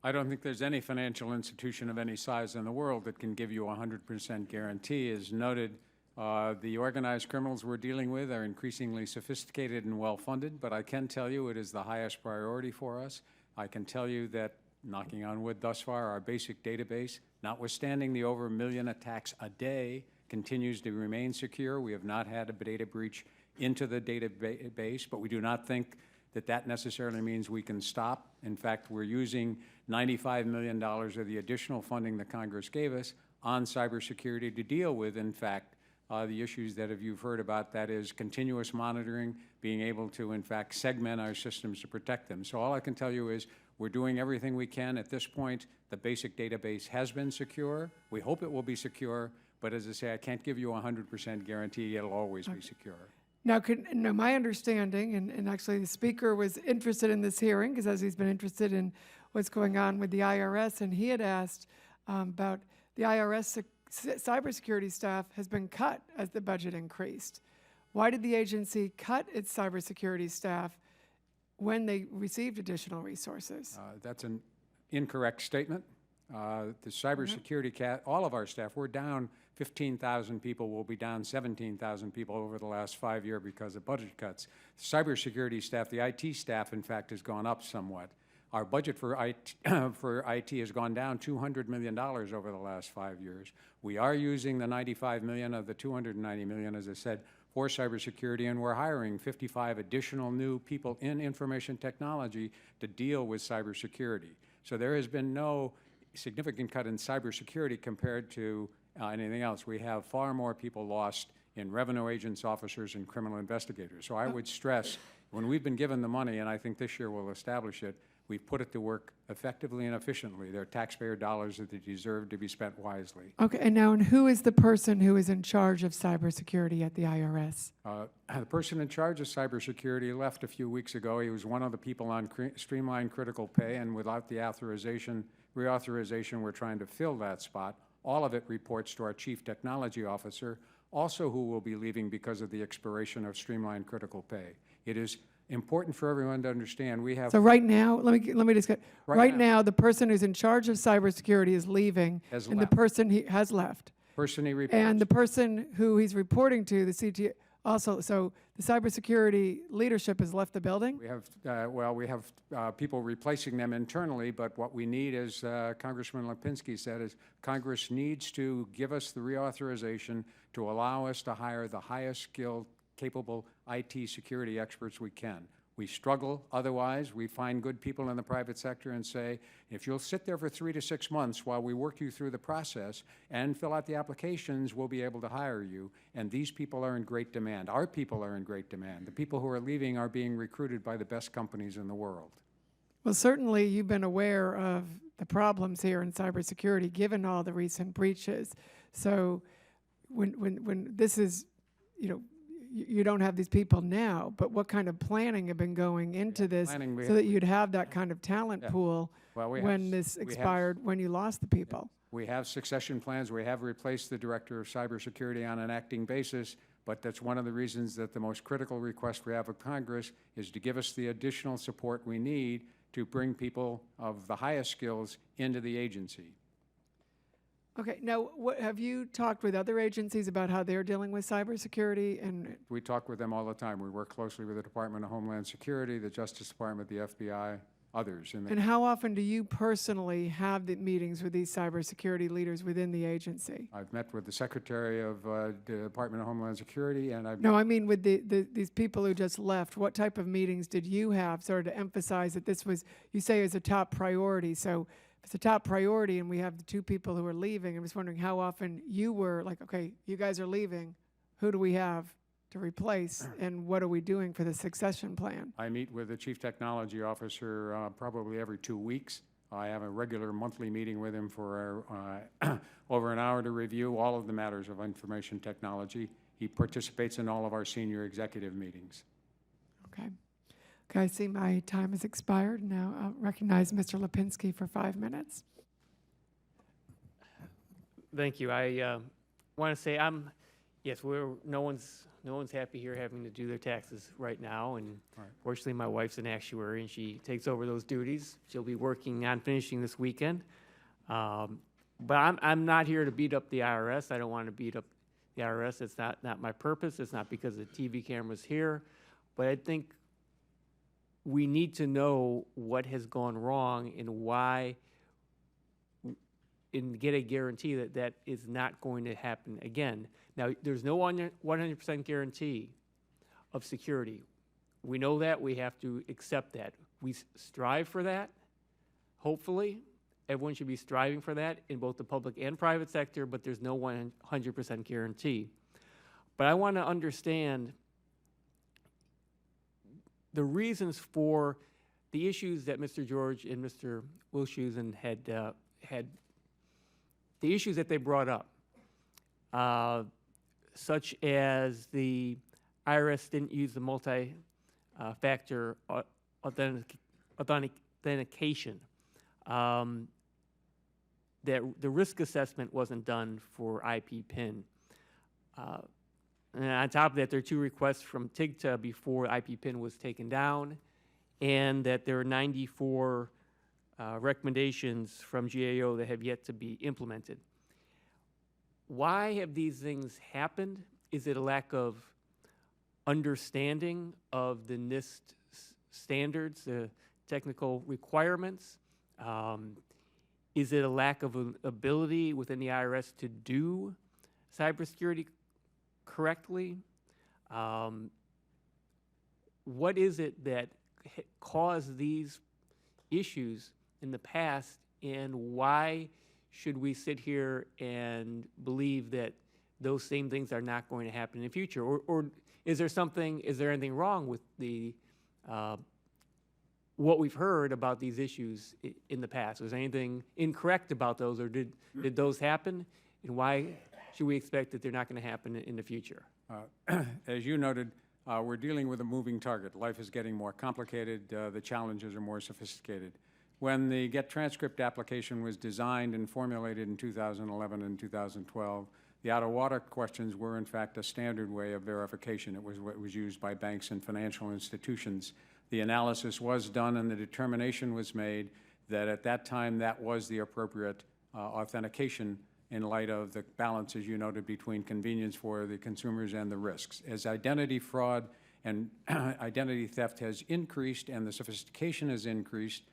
I don't think there's any financial institution of any size in the world that can give you a 100% guarantee. As noted, the organized criminals we're dealing with are increasingly sophisticated and well-funded, but I can tell you it is the highest priority for us. I can tell you that, knocking on wood thus far, our basic database, notwithstanding the over 1 million attacks a day, continues to remain secure. We have not had a data breach into the database, but we do not think that that necessarily means we can stop. In fact, we're using $95 million of the additional funding that Congress gave us on cybersecurity to deal with, in fact, the issues that you've heard about, that is continuous monitoring, being able to, in fact, segment our systems to protect them. So all I can tell you is we're doing everything we can. At this point, the basic database has been secure. We hope it will be secure, but as I say, I can't give you a 100% guarantee it'll always be secure. Now, my understanding, and actually the speaker was interested in this hearing, because as he's been interested in what's going on with the IRS, and he had asked about the IRS cybersecurity staff has been cut as the budget increased. Why did the agency cut its cybersecurity staff when they received additional resources? That's an incorrect statement. The cybersecurity all of our staff, we're down 15,000 people. We'll be down 17,000 people over the last 5 years because of budget cuts. The cybersecurity staff, the IT staff, in fact, has gone up somewhat. Our budget for IT has gone down $200 million over the last 5 years. We are using the $95 million of the $290 million, as I said, for cybersecurity, and we're hiring 55 additional new people in information technology to deal with cybersecurity. So there has been no significant cut in cybersecurity compared to anything else. We have far more people lost in revenue agents, officers, and criminal investigators. So I would stress, when we've been given the money, and I think this year we'll establish it, we've put it to work effectively and efficiently. They're taxpayer dollars that they deserve to be spent wisely. Okay, and now, and who is the person who is in charge of cybersecurity at the IRS? The person in charge of cybersecurity left a few weeks ago. He was one of the people on streamlined critical pay, and without the reauthorization, we're trying to fill that spot. All of it reports to our chief technology officer, also who will be leaving because of the expiration of streamlined critical pay. It is important for everyone to understand. We have So right now, let me just get, Right right now. now, the person who's in charge of cybersecurity is leaving. Has And left. the person he has left. person he reports. And the person who he's reporting to, the CT, also, so the cybersecurity leadership has left the building? We have people replacing them internally, but what we need, as Congressman Lipinski said, is Congress needs to give us the reauthorization to allow us to hire the highest skilled, capable IT security experts we can. We struggle otherwise. We find good people in the private sector and say, if you'll sit there for 3 to 6 months while we work you through the process and fill out the applications, we'll be able to hire you. And these people are in great demand. Our people are in great demand. The people who are leaving are being recruited by the best companies in the world. Well, certainly you've been aware of the problems here in cybersecurity, given all the recent breaches. So when this is, you don't have these people now, but what kind of planning have been going into this planning we so that you'd have that kind of talent Yeah. pool Well, when this expired, when you lost the people? We have succession plans. We have replaced the director of cybersecurity on an acting basis, but that's one of the reasons that the most critical request we have of Congress is to give us the additional support we need to bring people of the highest skills into the agency. Okay, now, have you talked with other agencies about how they're dealing with cybersecurity? And We talk with them all the time. We work closely with the Department of Homeland Security, the Justice Department, the FBI, others. and how often do you personally have the meetings with these cybersecurity leaders within the agency? I've met with the Secretary of the Department of Homeland Security, and I've No, I mean with these people who just left. What type of meetings did you have sort of to emphasize that this was, you say, is a top priority? So if it's a top priority and we have the two people who are leaving, I'm just wondering how often you were like, okay, you guys are leaving. Who do we have to replace, and what are we doing for the succession plan? I meet with the Chief Technology Officer probably every 2 weeks. I have a regular monthly meeting with him for over an hour to review all of the matters of information technology. He participates in all of our senior executive meetings. Okay. Okay, I see my time has expired. Now I'll recognize Mr. Lipinski for 5 minutes. Thank you. I want to say yes, no one's happy here having to do their taxes right now, and Right. fortunately my wife's an actuary and she takes over those duties. She'll be working on finishing this weekend. But I'm not here to beat up the IRS. I don't want to beat up the IRS. It's not my purpose. It's not because the TV camera's here. But I think we need to know what has gone wrong and why, and get a guarantee that that is not going to happen again. Now, there's no 100% guarantee of security. We know that. We have to accept that. We strive for that, hopefully. Everyone should be striving for that in both the public and private sector, but there's no 100% guarantee. But I want to understand the reasons for the issues that Mr. George and Mr. Wilshusen had, the issues that they brought up, such as the IRS didn't use the multi-factor authentication, that the risk assessment wasn't done for IP PIN. And on top of that, there are 2 requests from TIGTA before IP PIN was taken down, and that there are 94 recommendations from GAO that have yet to be implemented. Why have these things happened? Is it a lack of understanding of the NIST standards, the technical requirements? Is it a lack of ability within the IRS to do cybersecurity correctly? What is it that caused these issues in the past, and why should we sit here and believe that those same things are not going to happen in the future? Or is there anything wrong with the what we've heard about these issues in the past? Was there anything incorrect about those, or did those happen? And why should we expect that they're not going to happen in the future? As you noted, we're dealing with a moving target. Life is getting more complicated. The challenges are more sophisticated. When the Get Transcript application was designed and formulated in 2011 and 2012, The out-of-water questions were, in fact, a standard way of verification. It was what was used by banks and financial institutions. The analysis was done and the determination was made that at that time that was the appropriate authentication in light of the balance, as you noted, between convenience for the consumers and the risks. As identity fraud and identity theft has increased and the sophistication has increased,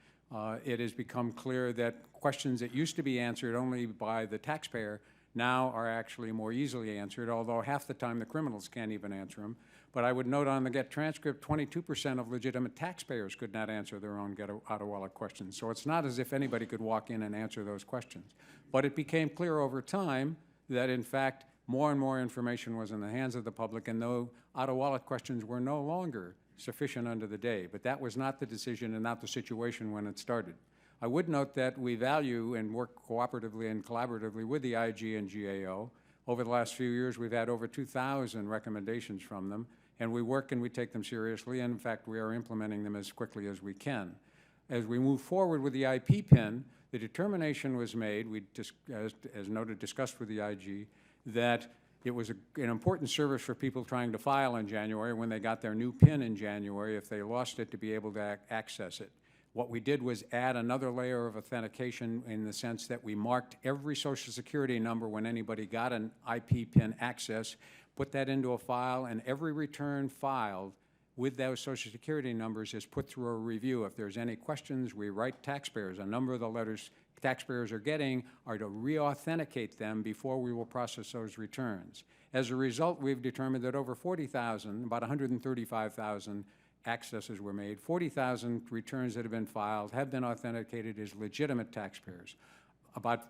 it has become clear that questions that used to be answered only by the taxpayer now are actually more easily answered, although half the time the criminals can't even answer them. But I would note on the GET transcript, 22% of legitimate taxpayers could not answer their own GET out-of-wallet questions. So it's not as if anybody could walk in and answer those questions. But it became clear over time that, in fact, more and more information was in the hands of the public, and though out-of-wallet questions were no longer sufficient under the day. But that was not the decision and not the situation when it started. I would note that we value and work cooperatively and collaboratively with the IG and GAO. Over the last few years, we've had over 2,000 recommendations from them, and we work and we take them seriously, and in fact, we are implementing them as quickly as we can. As we move forward with the IP PIN, the determination was made, as noted, discussed with the IG, that it was an important service for people trying to file in January when they got their new PIN in January, if they lost it, to be able to access it. What we did was add another layer of authentication in the sense that we marked every Social Security number when anybody got an IP PIN access, put that into a file, and every return filed with those Social Security numbers is put through a review. If there's any questions, we write taxpayers. A number of the letters taxpayers are getting are to re-authenticate them before we will process those returns. As a result, we've determined that over 40,000, about 135,000 accesses were made. 40,000 returns that have been filed have been authenticated as legitimate taxpayers. About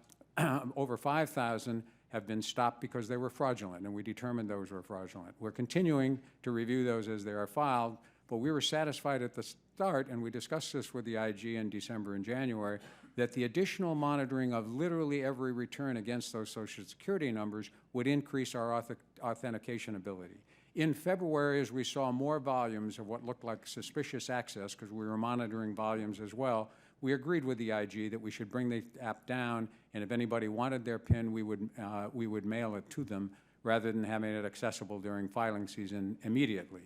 over 5,000 have been stopped because they were fraudulent, and we determined those were fraudulent. We're continuing to review those as they are filed, but we were satisfied at the start, and we discussed this with the IG in December and January, that the additional monitoring of literally every return against those Social Security numbers would increase our authentication ability. In February, as we saw more volumes of what looked like suspicious access, because we were monitoring volumes as well, we agreed with the IG that we should bring the app down, and if anybody wanted their PIN, we would mail it to them rather than having it accessible during filing season immediately.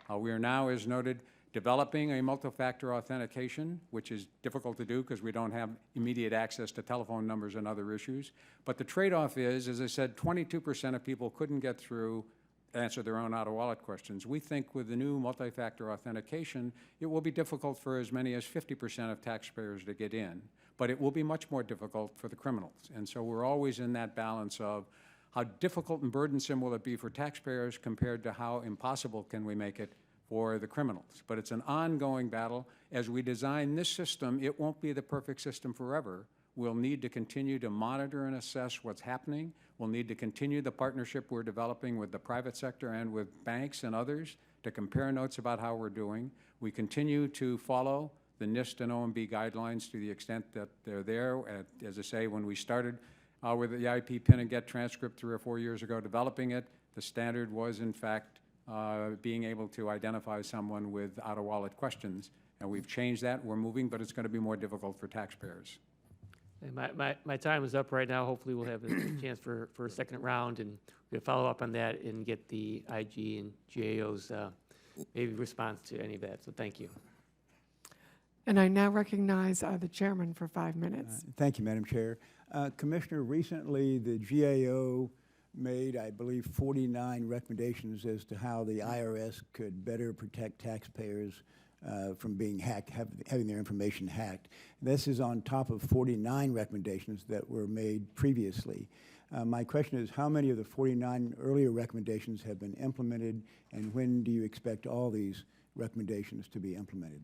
We are now, as noted, developing a multi-factor authentication, which is difficult to do because we don't have immediate access to telephone numbers and other issues. But the trade-off is, as I said, 22% of people couldn't get through, answer their own out-of-wallet questions. We think with the new multi-factor authentication, it will be difficult for as many as 50% of taxpayers to get in, but it will be much more difficult for the criminals. And so we're always in that balance of how difficult and burdensome will it be for taxpayers compared to how impossible can we make it for the criminals. But it's an ongoing battle. As we design this system, it won't be the perfect system forever. We'll need to continue to monitor and assess what's happening. We'll need to continue the partnership we're developing with the private sector and with banks and others to compare notes about how we're doing. We continue to follow the NIST and OMB guidelines to the extent that they're there. As I say, when we started with the IP PIN and GET transcript 3 or 4 years ago developing it, the standard was, in fact, being able to identify someone with out-of-wallet questions. And we've changed that. We're moving, but it's going to be more difficult for taxpayers. And my time is up right now. Hopefully we'll have a chance for a second round, and we'll follow up on that and get the IG and GAO's maybe response to any of that. So thank you. And I now recognize the chairman for 5 minutes. Thank you, Madam Chair. Commissioner, recently the GAO made, I believe, 49 recommendations as to how the IRS could better protect taxpayers from being hacked, having their information hacked. This is on top of 49 recommendations that were made previously. My question is, how many of the 49 earlier recommendations have been implemented, and when do you expect all these recommendations to be implemented?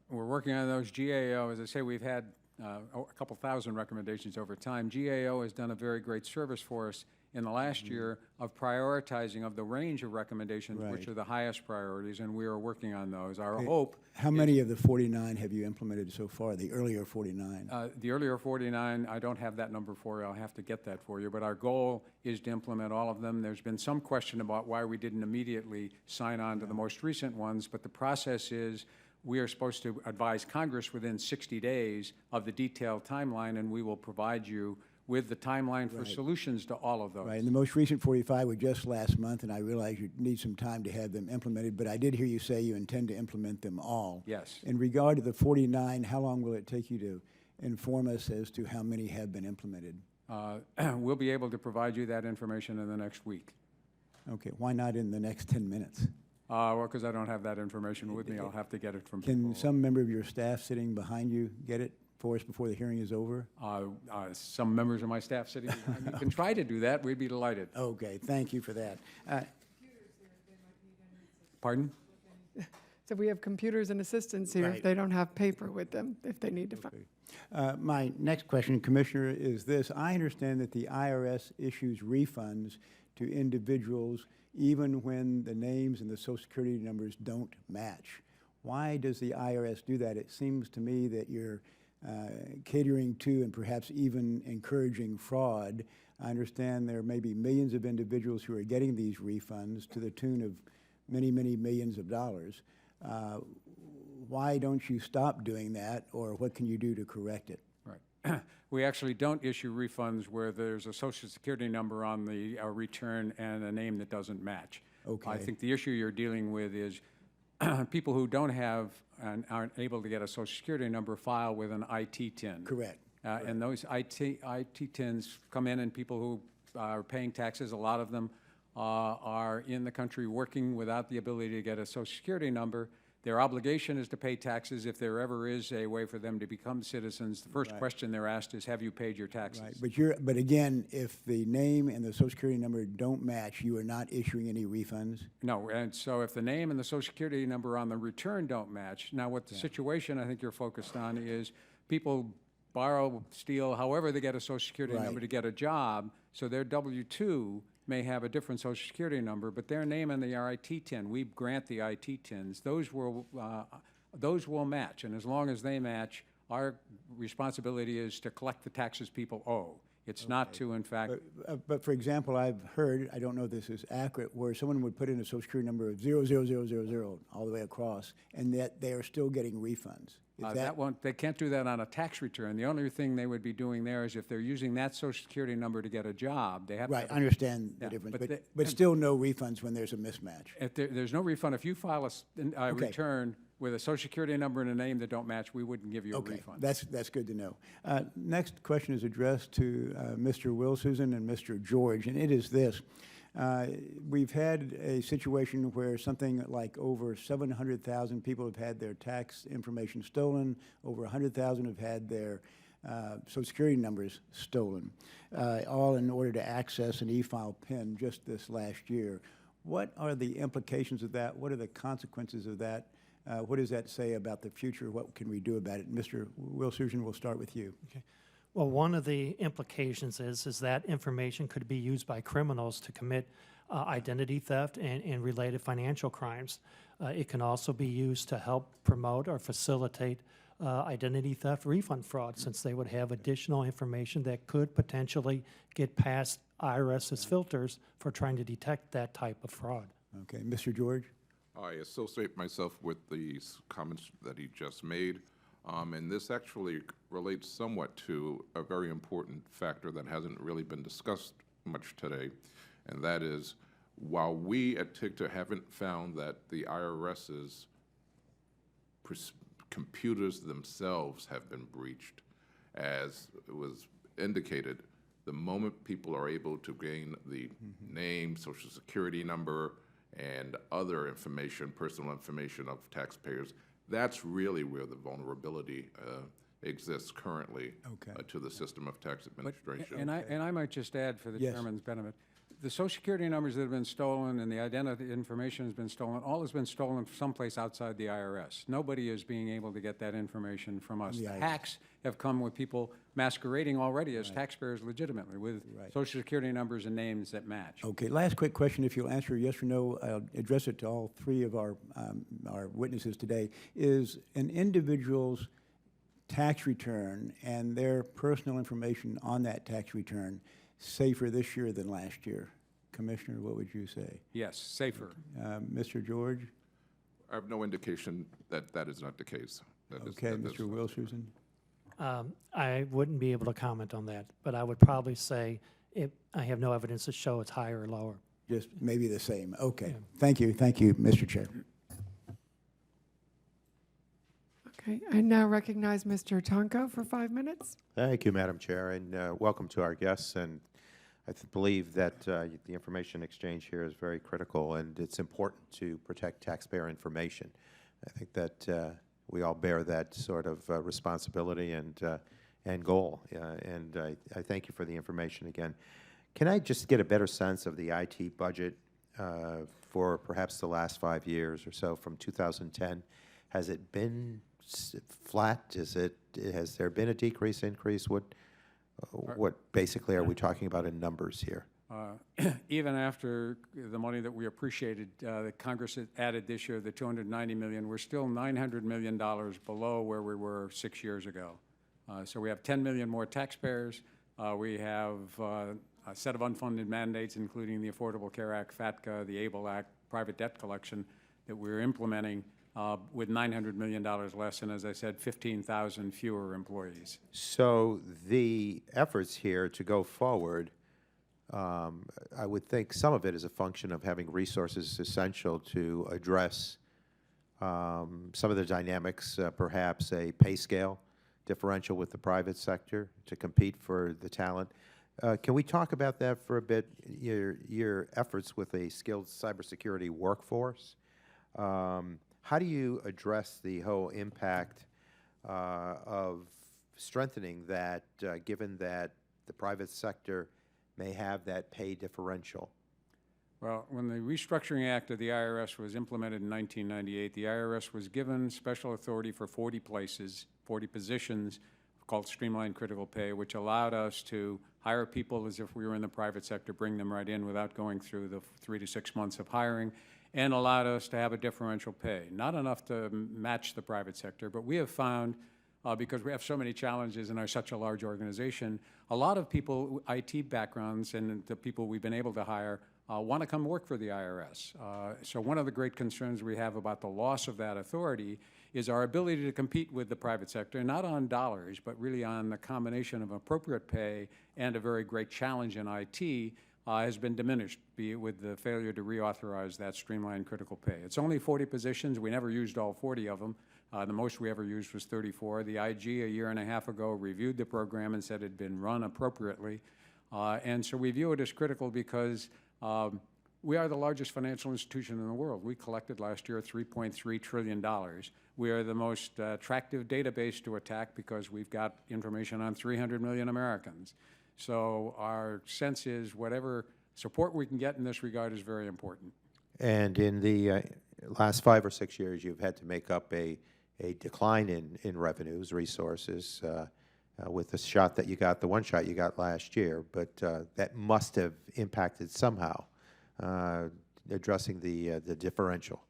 We're working on those. GAO, as I say, we've had a couple thousand recommendations over time. GAO has done a very great service for us in the last year of prioritizing of the range of recommendations, which are the highest priorities, and we are working on those. Our hope. How many of the 49 have you implemented so far, the earlier 49? The earlier 49, I don't have that number for you. I'll have to get that for you. But our goal is to implement all of them. There's been some question about why we didn't immediately sign on to the most recent ones, but the process is we are supposed to advise Congress within 60 days of the detailed timeline, and we will provide you with the timeline for Right. solutions to all of those. Right, and the most recent 45 were just last month, and I realize you need some time to have them implemented, but I did hear you say you intend to implement them all. Yes. In regard to the 49, how long will it take you to inform us as to how many have been implemented? We'll be able to provide you that information in the next week. Okay, why not in the next 10 minutes? Well, because I don't have that information with me, I'll have to get it from Can people. some member of your staff sitting behind you get it for us before the hearing is over? Some members of my staff sitting behind me can try to do that. We'd be delighted. Okay, thank you for that. Pardon? So we have computers and assistants here if Right. they don't have paper with them, if they need to find. My next question, Commissioner, is this. I understand that the IRS issues refunds to individuals even when the names and the Social Security numbers don't match. Why does the IRS do that? It seems to me that you're catering to and perhaps even encouraging fraud. I understand there may be millions of individuals who are getting these refunds to the tune of many, many millions of dollars. Why don't you stop doing that, or what can you do to correct it? Right. We actually don't issue refunds where there's a Social Security number on the return and a name that doesn't match. Okay. I think the issue you're dealing with is people who don't have and aren't able to get a Social Security number file with an IT TIN. Correct. And those IT TINs come in, and people who are paying taxes, a lot of them are in the country working without the ability to get a Social Security number. Their obligation is to pay taxes. If there ever is a way for them to become citizens, the first question they're asked is, have you paid your taxes? Right, but again, if the name and the Social Security number don't match, you are not issuing any refunds? No, and so if the name and the Social Security number on the return don't match, now what the situation I think you're focused on is people borrow, steal, however they get a Social Security number Right. to get a job, so their W-2 may have a different Social Security number, but their name and the IT TIN, we grant the IT TINs, those will match, and as long as they match, our responsibility is to collect the taxes people owe. It's not to, in fact, But for example, I've heard, I don't know if this is accurate, where someone would put in a Social Security number of 00000 all the way across, and yet they are still getting refunds. Is they can't do that on a tax return. The only thing they would be doing there is if they're using that Social Security number to get a job, they have to Right, have I understand the Yeah, difference, but but still no refunds when there's a mismatch. If there's no refund, if you file a Okay. return with a Social Security number and a name that don't match, we wouldn't give you a Okay, refund. that's good to know. Next question is addressed to Mr. Wilshusen and Mr. George, and it is this. We've had a situation where something like over 700,000 people have had their tax information stolen, over 100,000 have had their Social Security numbers stolen, all in order to access an e-file PIN just this last year. What are the implications of that? What are the consequences of that? What does that say about the future? What can we do about it? Mr. Wilshusen, we'll start with you. Okay. Well, one of the implications is that information could be used by criminals to commit identity theft and related financial crimes. It can also be used to help promote or facilitate identity theft refund fraud, since they would have additional information that could potentially get past IRS's filters for trying to detect that type of fraud. Okay, Mr. George? I associate myself with the comments that he just made, and this actually relates somewhat to a very important factor that hasn't really been discussed much today, and that is, while we at TIGTA haven't found that the IRS's computers themselves have been breached, as it was indicated, the moment people are able to gain the name, Social Security number, and other information, personal information of taxpayers, that's really where the vulnerability exists currently to the system of tax administration. And I might just add for the Yes. chairman's benefit, the Social Security numbers that have been stolen and the identity information has been stolen, all has been stolen someplace outside the IRS. Nobody is being able to get that information from us. The The IRS. hacks have come with people masquerading already as taxpayers legitimately with Social Security numbers and names that match. Okay, last quick question, if you'll answer yes or no, I'll address it to all three of our witnesses today. Is an individual's tax return and their personal information on that tax return safer this year than last year? Commissioner, what would you say? Yes, safer. Mr. George? I have no indication that that is not the case. Okay, Mr. Wilshusen? I wouldn't be able to comment on that, but I would probably say I have no evidence to show it's higher or lower. Just maybe the same. Okay. Yeah. Thank you, Mr. Chair. Okay, I now recognize Mr. Tonko for 5 minutes. Thank you, Madam Chair, and welcome to our guests. And I believe that the information exchange here is very critical, and it's important to protect taxpayer information. I think that we all bear that sort of responsibility and goal, and I thank you for the information again. Can I just get a better sense of the IT budget for perhaps the last 5 years or so from 2010? Has it been flat? Has there been a decrease, increase? What basically are we talking about in numbers here? Even after the money that we appreciated, that Congress had added this year, the $290 million, we're still $900 million below where we were 6 years ago. So we have 10 million more taxpayers. We have a set of unfunded mandates, including the Affordable Care Act, FATCA, the ABLE Act, private debt collection, that we're implementing with $900 million less, and as I said, 15,000 fewer employees. So the efforts here to go forward, I would think some of it is a function of having resources essential to address some of the dynamics, perhaps a pay scale differential with the private sector to compete for the talent. Can we talk about that for a bit, your efforts with a skilled cybersecurity workforce? How do you address the whole impact of strengthening that, given that the private sector may have that pay differential? Well, when the Restructuring Act of the IRS was implemented in 1998, the IRS was given special authority for 40 places, 40 positions called streamlined critical pay, which allowed us to hire people as if we were in the private sector, bring them right in without going through the 3 to 6 months of hiring, and allowed us to have a differential pay. Not enough to match the private sector, but we have found, because we have so many challenges and are such a large organization, a lot of people, IT backgrounds, and the people we've been able to hire want to come work for the IRS. So one of the great concerns we have about the loss of that authority is our ability to compete with the private sector, not on dollars, but really on the combination of appropriate pay and a very great challenge in IT has been diminished, be it with the failure to reauthorize that streamlined critical pay. It's only 40 positions. We never used all 40 of them. The most we ever used was 34. The IG a year and a half ago reviewed the program and said it had been run appropriately. And so we view it as critical because we are the largest financial institution in the world. We collected last year $3.3 trillion. We are the most attractive database to attack because we've got information on 300 million Americans. So our sense is whatever support we can get in this regard is very important. And in the last 5 or 6 years, you've had to make up a decline in revenues, resources, with the shot that you got, the one shot you got last year, but that must have impacted somehow, addressing the differential.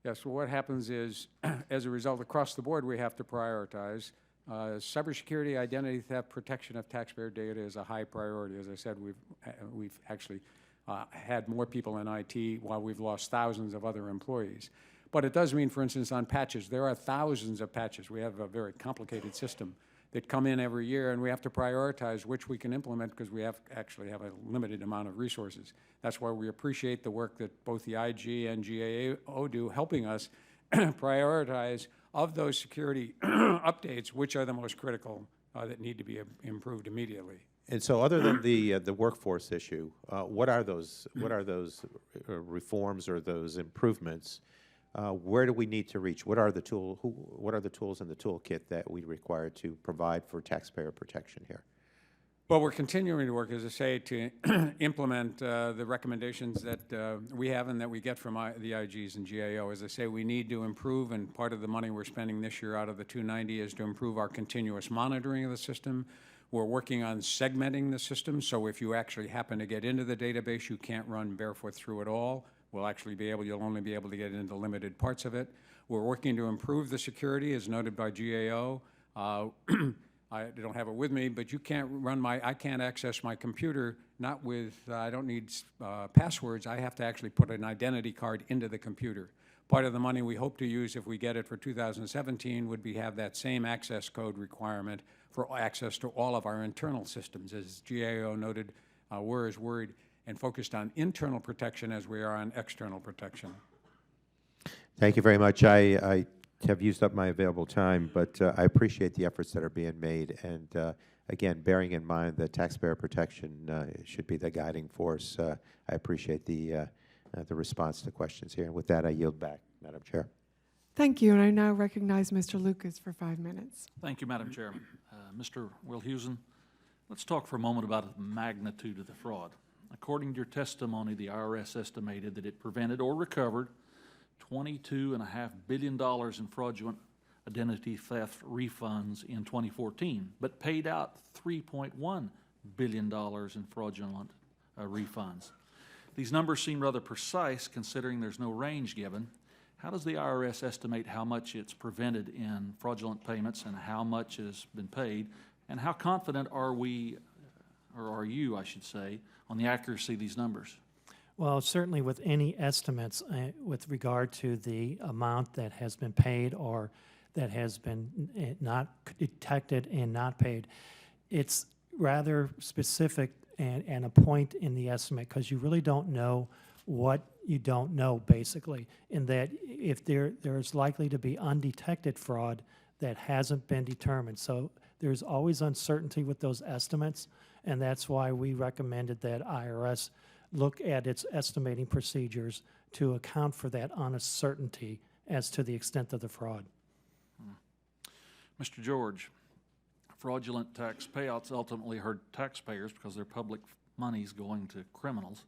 Yes, well, what happens is, as a result, across the board, we have to prioritize. Cybersecurity, identity theft, protection of taxpayer data is a high priority. As I said, we've actually had more people in IT while we've lost thousands of other employees. But it does mean, for instance, on patches, there are thousands of patches. We have a very complicated system that come in every year, and we have to prioritize which we can implement because we actually have a limited amount of resources. That's why we appreciate the work that both the IG and GAO do, helping us prioritize of those security updates, which are the most critical that need to be improved immediately. And so, other than the workforce issue, what are those reforms or those improvements? Where do we need to reach? What are the tools in the toolkit that we require to provide for taxpayer protection here? Well, we're continuing to work, as I say, to implement the recommendations that we have and that we get from the IGs and GAO. As I say, we need to improve, and part of the money we're spending this year out of the 290 is to improve our continuous monitoring of the system. We're working on segmenting the system, so if you actually happen to get into the database, you can't run barefoot through it all. You'll only be able to get into limited parts of it. We're working to improve the security, as noted by GAO. I don't have it with me, but you can't I can't access my computer, not with, I don't need passwords. I have to actually put an identity card into the computer. Part of the money we hope to use, if we get it for 2017, would be have that same access code requirement for access to all of our internal systems. As GAO noted, we're as worried and focused on internal protection as we are on external protection. Thank you very much. I have used up my available time, but I appreciate the efforts that are being made. And again, bearing in mind that taxpayer protection should be the guiding force, I appreciate the response to questions here. And with that, I yield back, Madam Chair. Thank you, and I now recognize Mr. Lucas for 5 minutes. Thank you, Madam Chairman. Mr. Wilshusen, let's talk for a moment about the magnitude of the fraud. According to your testimony, the IRS estimated that it prevented or recovered $22.5 billion in fraudulent identity theft refunds in 2014, but paid out $3.1 billion in fraudulent refunds. These numbers seem rather precise considering there's no range given. How does the IRS estimate how much it's prevented in fraudulent payments and how much has been paid? And how confident are we, or are you, I should say, on the accuracy of these numbers? Well, certainly with any estimates with regard to the amount that has been paid or that has been not detected and not paid, it's rather specific and a point in the estimate because you really don't know what you don't know, basically, in that if there's likely to be undetected fraud that hasn't been determined. So there's always uncertainty with those estimates, and that's why we recommended that IRS look at its estimating procedures to account for that uncertainty as to the extent of the fraud. Mr. George, fraudulent tax payouts ultimately hurt taxpayers because they're public monies going to criminals.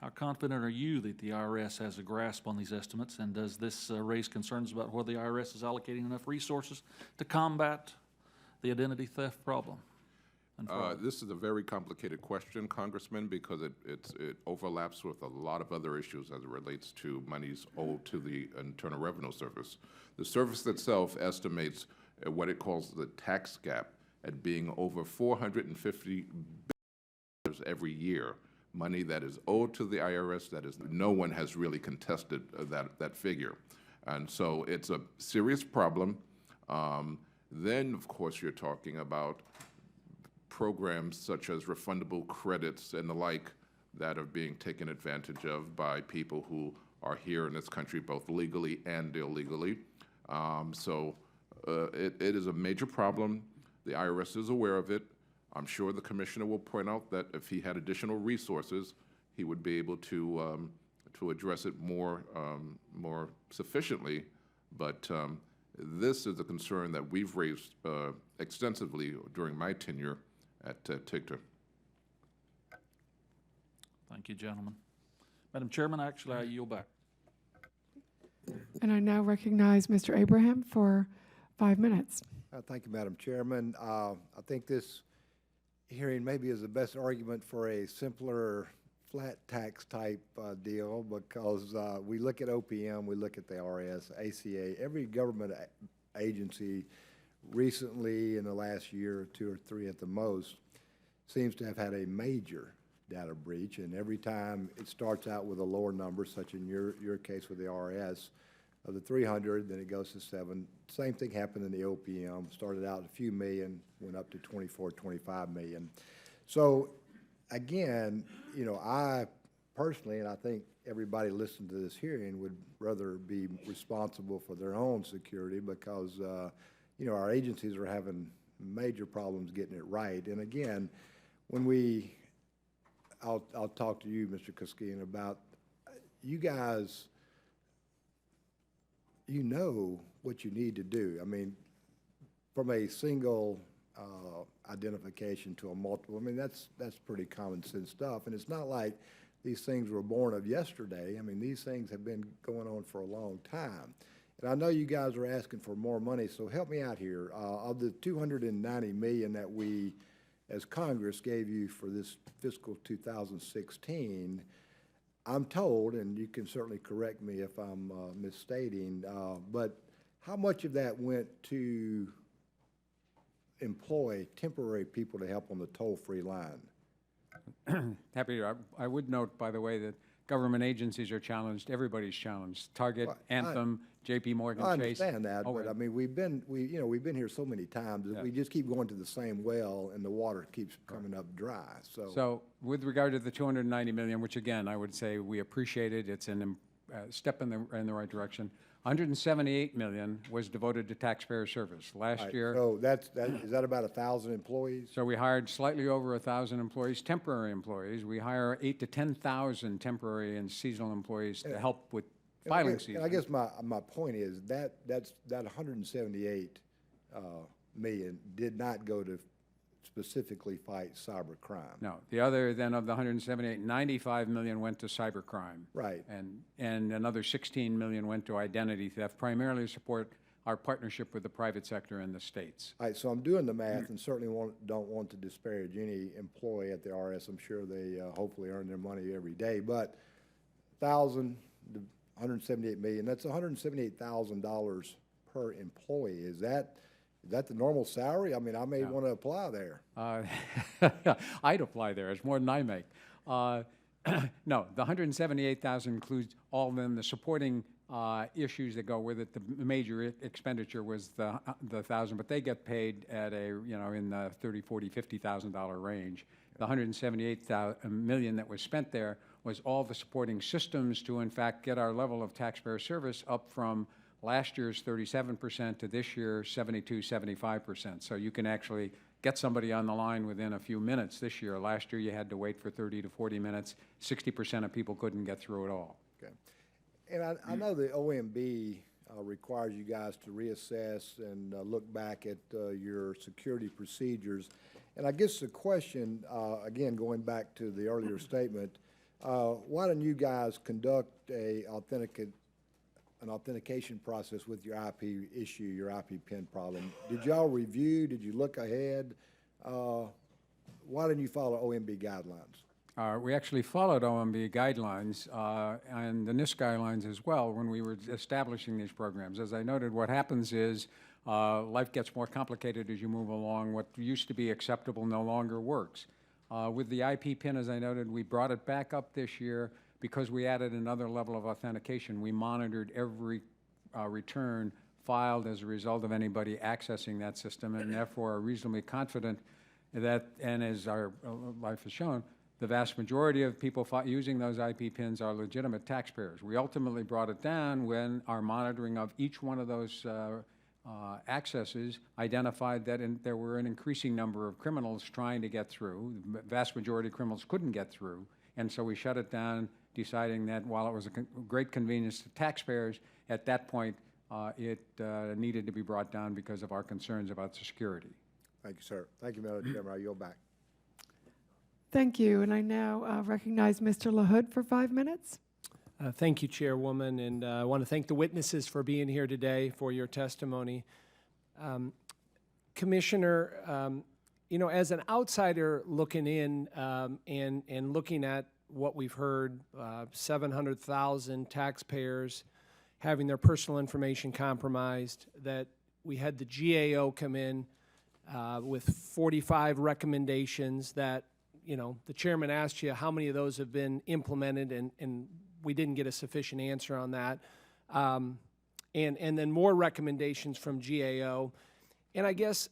How confident are you that the IRS has a grasp on these estimates, and does this raise concerns about whether the IRS is allocating enough resources to combat the identity theft problem? This is a very complicated question, Congressman, because it overlaps with a lot of other issues as it relates to monies owed to the Internal Revenue Service. The service itself estimates what it calls the tax gap at being over $450 billion every year, money that is owed to the IRS that is no one has really contested that figure. And so it's a serious problem. Then, of course, you're talking about programs such as refundable credits and the like that are being taken advantage of by people who are here in this country both legally and illegally. It is a major problem. The IRS is aware of it. I'm sure the commissioner will point out that if he had additional resources, he would be able to address it more sufficiently. But this is a concern that we've raised extensively during my tenure at TIGTA. Thank you, gentlemen. Madam Chairman, actually, I yield back. And I now recognize Mr. Abraham for 5 minutes. Thank you, Madam Chairman. I think this hearing maybe is the best argument for a simpler flat tax type deal because we look at OPM, we look at the IRS, ACA, every government agency recently in the last year or 2 or 3 at the most seems to have had a major data breach, and every time it starts out with a lower number, such in your case with the IRS, of the 300, then it goes to 7. Same thing happened in the OPM. Started out a few million, went up to 24, 25 million. So again, you know, I personally, and I think everybody listening to this hearing would rather be responsible for their own security because, you know, our agencies are having major problems getting it right. And again, when I'll talk to you, Mr. Koskinen, about you guys, you know what you need to do. I mean, from a single identification to a multiple, I mean, that's pretty common sense stuff. And it's not like these things were born of yesterday. I mean, these things have been going on for a long time. And I know you guys are asking for more money, so help me out here. Of the $290 million that we, as Congress, gave you for this fiscal 2016, I'm told, and you can certainly correct me if I'm misstating, but how much of that went to employ temporary people to help on the toll-free line? Happy to. I would note, by the way, that government agencies are challenged, everybody's challenged. Target, Well, Anthem, JP Morgan I Chase. understand that, Oh, but I right. mean, we've been here so many times that Yeah. we just keep going to the same well and the water keeps coming up dry, so. So with regard to the 290 million, which again, I would say we appreciate it, it's an step in the right direction. 178 million was devoted to taxpayer service. Last Right, year, So is that about 1,000 employees? so we hired slightly over 1,000 employees, temporary employees. We hire 8,000 to 10,000 temporary and seasonal employees to help with filing And season. I guess my point is that 178 million did not go to specifically fight cybercrime. No, the other, then of the 178, 95 million went to cybercrime. Right. And another 16 million went to identity theft, primarily to support our partnership with the private sector and the states. All right, so I'm doing the math and certainly don't want to disparage any employee at the IRS. I'm sure they hopefully earn their money every day, but 1,000 to 178 million, that's $178,000 per employee. Is that the normal salary? I mean, I may want to apply there. I'd apply there, it's more than I make. No, the 178,000 includes all of them, the supporting issues that go with it. The major expenditure was the 1,000, but they get paid at in the $30,000, $40,000, $50,000 range. The 178 million that was spent there was all the supporting systems to, in fact, get our level of taxpayer service up from last year's 37% to this year 72, 75%. So you can actually get somebody on the line within a few minutes this year. Last year you had to wait for 30 to 40 minutes. 60% of people couldn't get through at all. Okay. And I know the OMB requires you guys to reassess and look back at your security procedures. And I guess the question, again, going back to the earlier statement, why don't you guys conduct an authentication process with your IP issue, your IP PIN problem? Did y'all review? Did you look ahead? Why didn't you follow OMB guidelines? We actually followed OMB guidelines and the NIST guidelines as well when we were establishing these programs. As I noted, what happens is life gets more complicated as you move along. What used to be acceptable no longer works. With the IP PIN, as I noted, we brought it back up this year because we added another level of authentication. We monitored every return filed as a result of anybody accessing that system, and therefore are reasonably confident that, and as our life has shown, the vast majority of people using those IP pins are legitimate taxpayers. We ultimately brought it down when our monitoring of each one of those accesses identified that there were an increasing number of criminals trying to get through. The vast majority of criminals couldn't get through, and so we shut it down, deciding that while it was a great convenience to taxpayers, at that point it needed to be brought down because of our concerns about security. Thank you, sir. Thank you, Madam Chairman. I yield back. Thank you, and I now recognize Mr. LaHood for 5 minutes. Thank you, Chairwoman, and I want to thank the witnesses for being here today for your testimony. Commissioner, as an outsider looking in and looking at what we've heard, 700,000 taxpayers having their personal information compromised, that we had the GAO come in with 45 recommendations that, the chairman asked you how many of those have been implemented, and we didn't get a sufficient answer on that. And then more recommendations from GAO. And I guess,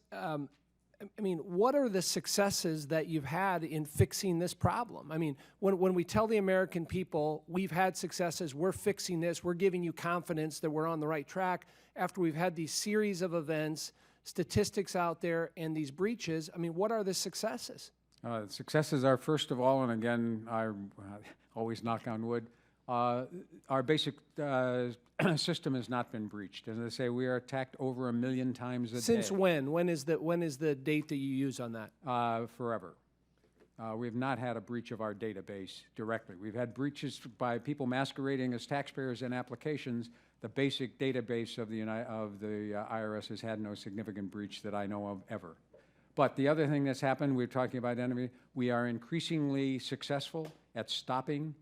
what are the successes that you've had in fixing this problem? I mean, when we tell the American people we've had successes, we're fixing this, we're giving you confidence that we're on the right track, after we've had these series of events, statistics out there, and these breaches, what are the successes? Successes are, first of all, and again, I always knock on wood, our basic system has not been breached. As I say, we are attacked over 1 million times a day. Since when? When is the date that you use on that? Forever. We have not had a breach of our database directly. We've had breaches by people masquerading as taxpayers in applications. The basic database of the IRS has had no significant breach that I know of ever. But the other thing that's happened, we're talking about identity, we are increasingly successful at stopping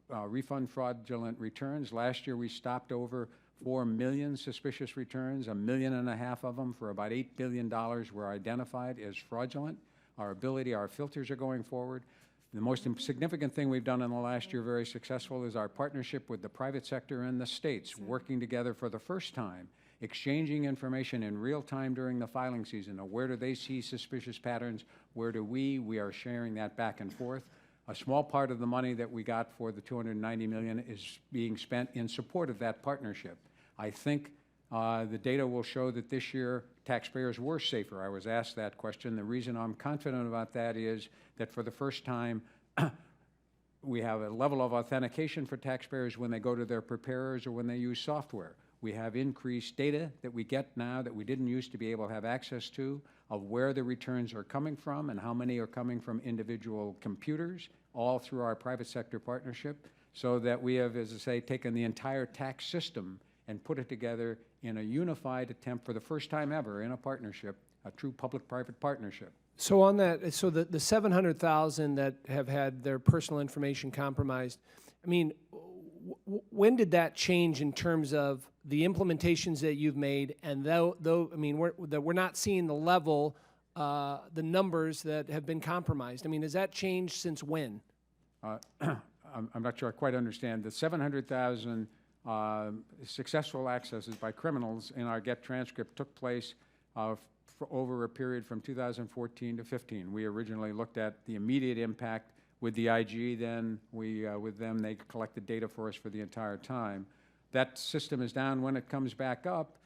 refund fraudulent returns. Last year we stopped over 4 million suspicious returns. 1.5 million of them, for about $8 billion, were identified as fraudulent. Our filters are going forward. The most significant thing we've done in the last year, very successful, is our partnership with the private sector and the states, working together for the first time, exchanging information in real time during the filing season. Now, where do they see suspicious patterns? Where do we? We are sharing that back and forth. A small part of the money that we got for the $290 million is being spent in support of that partnership. I think the data will show that this year taxpayers were safer. I was asked that question. The reason I'm confident about that is that for the first time, we have a level of authentication for taxpayers when they go to their preparers or when they use software. We have increased data that we get now that we didn't used to be able to have access to, of where the returns are coming from and how many are coming from individual computers, all through our private sector partnership, so that we have, as I say, taken the entire tax system and put it together in a unified attempt for the first time ever in a partnership, a true public-private partnership. So on that, so the 700,000 that have had their personal information compromised, I mean, when did that change in terms of the implementations that you've made? And though I mean, we're not seeing the level, the numbers that have been compromised. I mean, has that changed since when? I'm not sure I quite understand. The 700,000 successful accesses by criminals in our GET transcript took place for over a period from 2014 to 15. We originally looked at the immediate impact with the IG, then with them, they collected data for us for the entire time. That system is down. When it comes back up,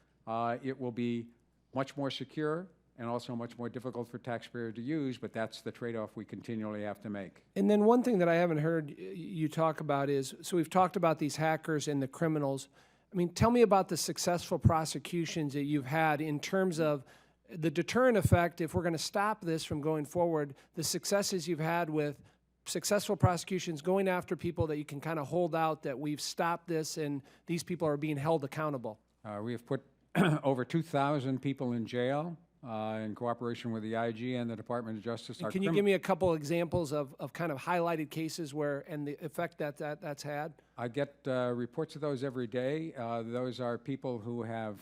it will be much more secure and also much more difficult for taxpayers to use, but that's the trade-off we continually have to make. And then one thing that I haven't heard you talk about is, so we've talked about these hackers and the criminals. I mean, tell me about the successful prosecutions that you've had in terms of the deterrent effect. If we're going to stop this from going forward, the successes you've had with successful prosecutions going after people that you can kind of hold out that we've stopped this and these people are being held accountable. We have put over 2,000 people in jail in cooperation with the IG and the Department of Justice. Can you give me a couple examples of kind of highlighted cases where, and the effect that's had? I get reports of those every day. Those are people who have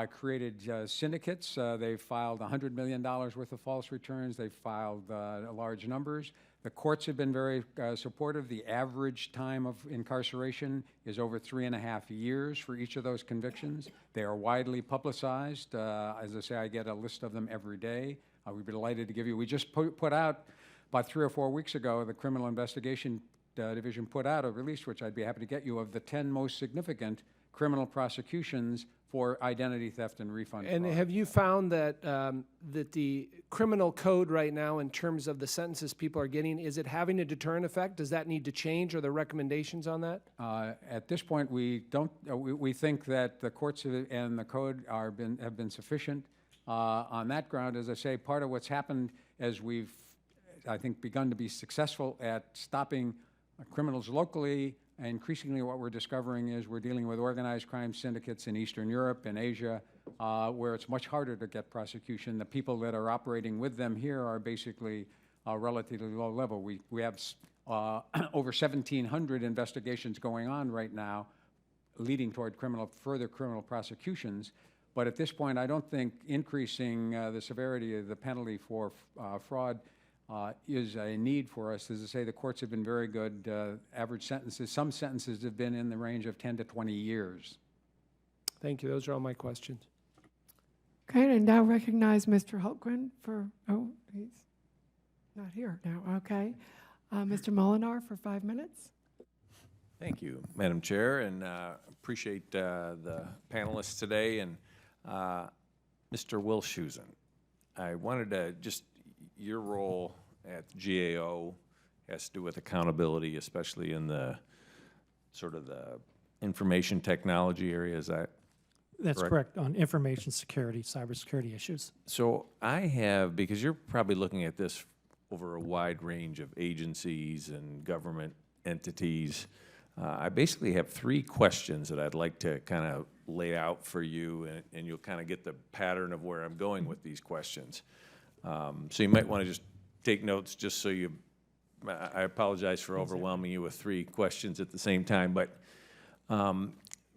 created syndicates. They've filed $100 million worth of false returns. They've filed large numbers. The courts have been very supportive. The average time of incarceration is over 3.5 years for each of those convictions. They are widely publicized. As I say, I get a list of them every day. We'd be delighted to give you. We just put out, about 3 or 4 weeks ago, the Criminal Investigation Division put out a release, which I'd be happy to get you, of the 10 most significant criminal prosecutions for identity theft and refund fraud. And have you found that that the criminal code right now, in terms of the sentences people are getting, is it having a deterrent effect? Does that need to change, or the recommendations on that? At this point, we don't. We think that the courts and the code have been sufficient on that ground. As I say, part of what's happened as we've, I think, begun to be successful at stopping criminals locally. Increasingly, what we're discovering is we're dealing with organized crime syndicates in Eastern Europe and Asia, where it's much harder to get prosecution. The people that are operating with them here are basically relatively low level. We have over 1,700 investigations going on right now, leading toward further criminal prosecutions. But at this point, I don't think increasing the severity of the penalty for fraud is a need for us. As I say, the courts have been very good. Average sentences, some sentences have been in the range of 10 to 20 years. Thank you. Those are all my questions. Okay, and now recognize Mr. Hultgren for, oh, he's not here now, okay. Mr. Molinar for 5 minutes. Thank you, Madam Chair, and appreciate the panelists today. And Mr. Wilshusen, I wanted to just, your role at GAO has to do with accountability, especially in the sort of the information technology area. Is that That's correct, on information security, cybersecurity issues. So I have, because you're probably looking at this over a wide range of agencies and government entities, I basically have 3 questions that I'd like to kind of lay out for you, and you'll kind of get the pattern of where I'm going with these questions. So you might want to just take notes just so you, I apologize for overwhelming you with 3 questions at the same time, but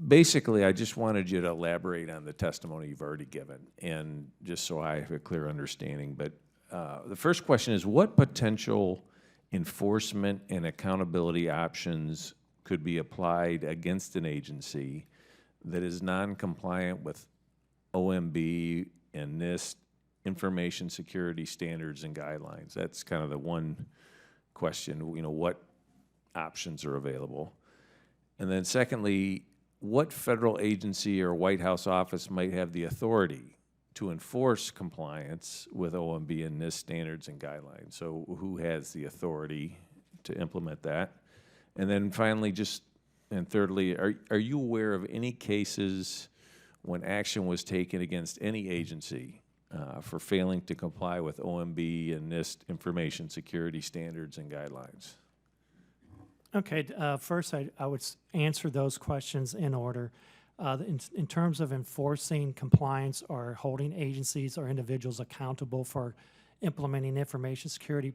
basically I just wanted you to elaborate on the testimony you've already given, and just so I have a clear understanding. But the first question is, what potential enforcement and accountability options could be applied against an agency that is non-compliant with OMB and NIST information security standards and guidelines? That's kind of the one question, you know, what options are available? And then secondly, what federal agency or White House office might have the authority to enforce compliance with OMB and NIST standards and guidelines? So who has the authority to implement that? And then finally, and thirdly, are you aware of any cases when action was taken against any agency for failing to comply with OMB and NIST information security standards and guidelines? Okay, first I would answer those questions in order. In terms of enforcing compliance or holding agencies or individuals accountable for implementing information security,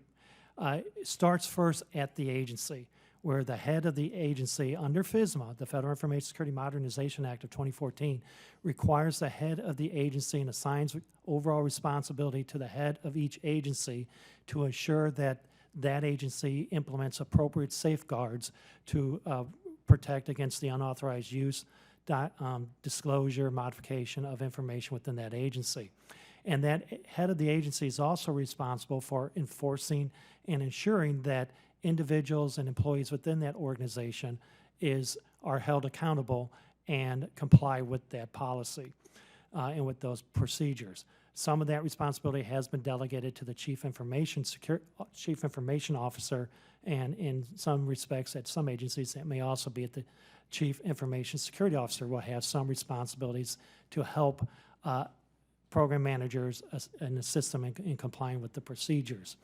it starts first at the agency, where the head of the agency under FISMA, the Federal Information Security Modernization Act of 2014, requires the head of the agency and assigns overall responsibility to the head of each agency to ensure that that agency implements appropriate safeguards to protect against the unauthorized use, disclosure, modification of information within that agency. And that head of the agency is also responsible for enforcing and ensuring that individuals and employees within that organization are held accountable and comply with that policy and with those procedures. Some of that responsibility has been delegated to the Chief Information Officer, and in some respects at some agencies it may also be at the Chief Information Security Officer will have some responsibilities to help program managers and assist them in complying with the procedures.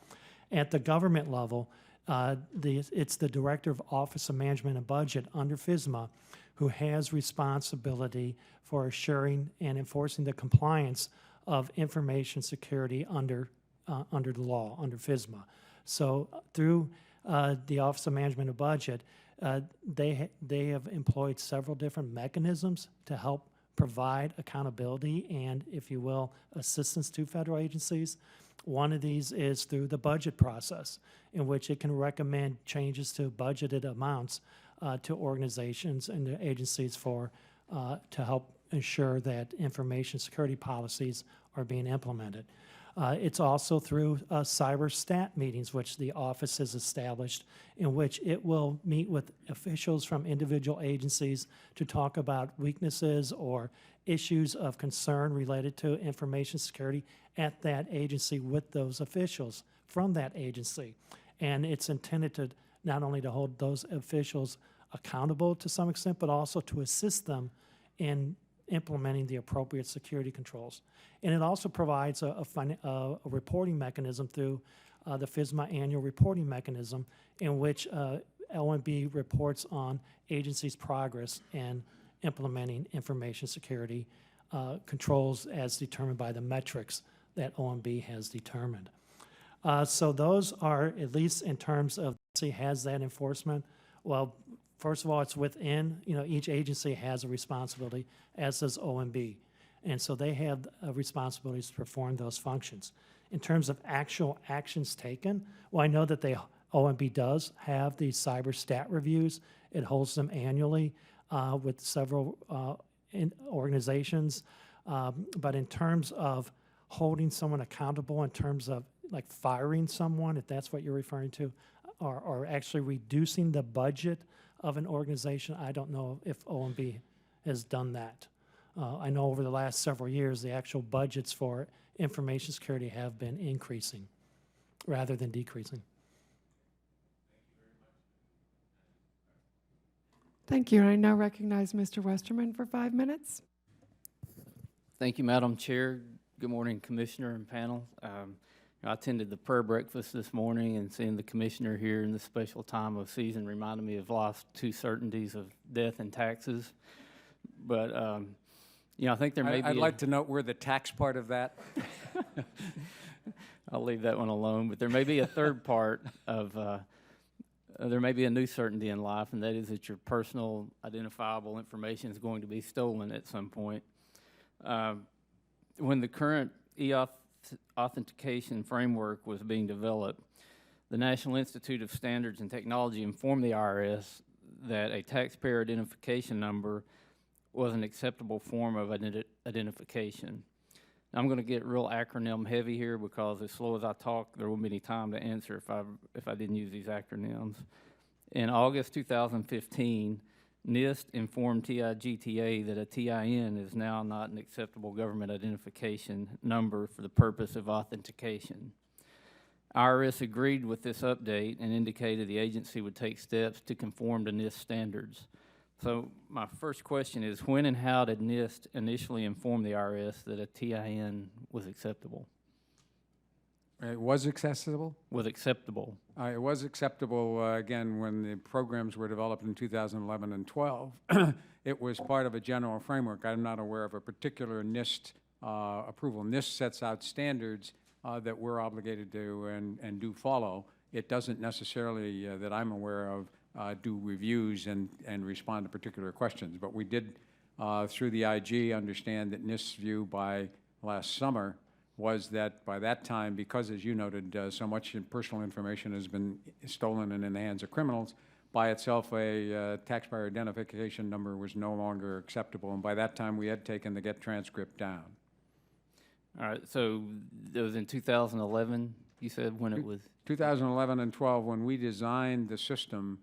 At the government level, it's the Director of Office of Management and Budget under FISMA who has responsibility for assuring and enforcing the compliance of information security under the law, under FISMA. So through the Office of Management and Budget, they have employed several different mechanisms to help provide accountability and, if you will, assistance to federal agencies. One of these is through the budget process, in which it can recommend changes to budgeted amounts to organizations and the agencies to help ensure that information security policies are being implemented. It's also through cyber stat meetings, which the office has established, in which it will meet with officials from individual agencies to talk about weaknesses or issues of concern related to information security at that agency with those officials from that agency. And it's intended to not only to hold those officials accountable to some extent, but also to assist them in implementing the appropriate security controls. And it also provides a reporting mechanism through the FISMA annual reporting mechanism, in which OMB reports on agencies' progress in implementing information security controls as determined by the metrics that OMB has determined. So those are, at least in terms of, has that enforcement? Well, first of all, it's within, each agency has a responsibility, as does OMB. And so they have responsibilities to perform those functions. In terms of actual actions taken, well, I know that OMB does have these cyber stat reviews. It holds them annually with several organizations. But in terms of holding someone accountable, in terms of like firing someone, if that's what you're referring to, or actually reducing the budget of an organization, I don't know if OMB has done that. I know over the last several years, the actual budgets for information security have been increasing rather than decreasing. Thank you. And I now recognize Mr. Westerman for 5 minutes. Thank you, Madam Chair. Good morning, Commissioner and panel. I attended the prayer breakfast this morning, and seeing the Commissioner here in this special time of season reminded me of life's two certainties of death and taxes. But, I think there may be... I'd like to note we're the tax part of that. I'll leave that one alone. But there may be a third part of... there may be a new certainty in life, and that is that your personal identifiable information is going to be stolen at some point. When the current authentication framework was being developed, The National Institute of Standards and Technology informed the IRS that a taxpayer identification number was an acceptable form of identification. Now, I'm going to get real acronym heavy here because as slow as I talk, there won't be any time to answer if I didn't use these acronyms. In August 2015, NIST informed TIGTA that a TIN is now not an acceptable government identification number for the purpose of authentication. IRS agreed with this update and indicated the agency would take steps to conform to NIST standards. So my first question is, when and how did NIST initially inform the IRS that a TIN was acceptable? It was accessible? Was acceptable? It was acceptable, again, when the programs were developed in 2011 and 12. It was part of a general framework. I'm not aware of a particular NIST approval. NIST sets out standards that we're obligated to and do follow. It doesn't necessarily, that I'm aware of, do reviews and respond to particular questions. But we did, through the IG, understand that NIST's view by last summer was that by that time, because as you noted, so much personal information has been stolen and in the hands of criminals, by itself a taxpayer identification number was no longer acceptable. And by that time, we had taken the get transcript down. All right, so it was in 2011, you said, when it was? 2011 and 12, when we designed the system,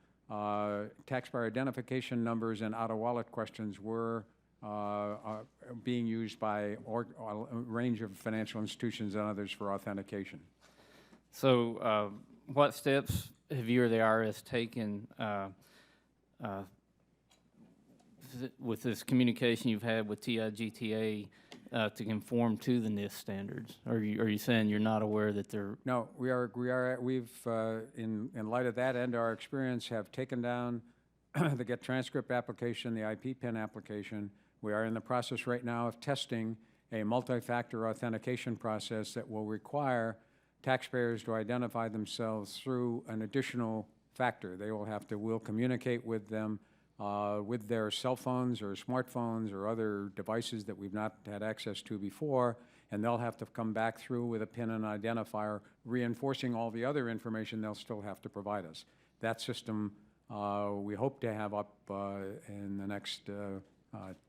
taxpayer identification numbers and out-of-wallet questions were being used by a range of financial institutions and others for authentication. So what steps have you or the IRS taken with this communication you've had with TIGTA to conform to the NIST standards? Are you saying you're not aware that they're? No, we've in light of that and our experience have taken down the get transcript application, the IP PIN application. We are in the process right now of testing a multi-factor authentication process that will require taxpayers to identify themselves through an additional factor. They will have to, we'll communicate with them with their cell phones or smartphones or other devices that we've not had access to before, and they'll have to come back through with a PIN and identifier, reinforcing all the other information they'll still have to provide us. That system we hope to have up in the next 2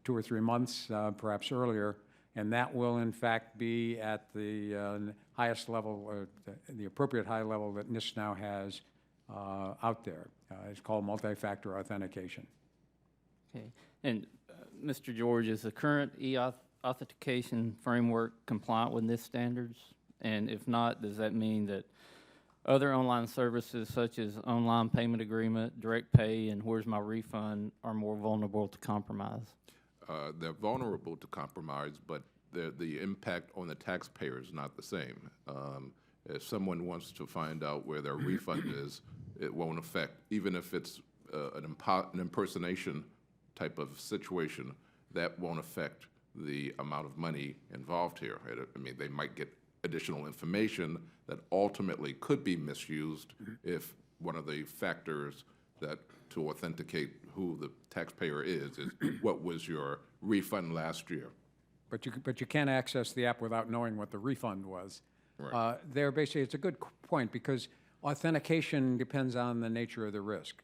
or 3 months, perhaps earlier, and that will in fact be at the highest level, the appropriate high level that NIST now has out there. It's called multi-factor authentication. Okay, and Mr. George, is the current authentication framework compliant with NIST standards? And if not, does that mean that other online services such as online payment agreement, direct pay, and where's my refund are more vulnerable to compromise? They're vulnerable to compromise, but the impact on the taxpayer is not the same. If someone wants to find out where their refund is, it won't affect, even if it's an impersonation type of situation, that won't affect the amount of money involved here. I mean, they might get additional information that ultimately could be misused if one of the factors that to authenticate who the taxpayer is what was your refund last year. But you can't access the app without knowing what the refund was. Right. Basically, it's a good point because authentication depends on the nature of the risk.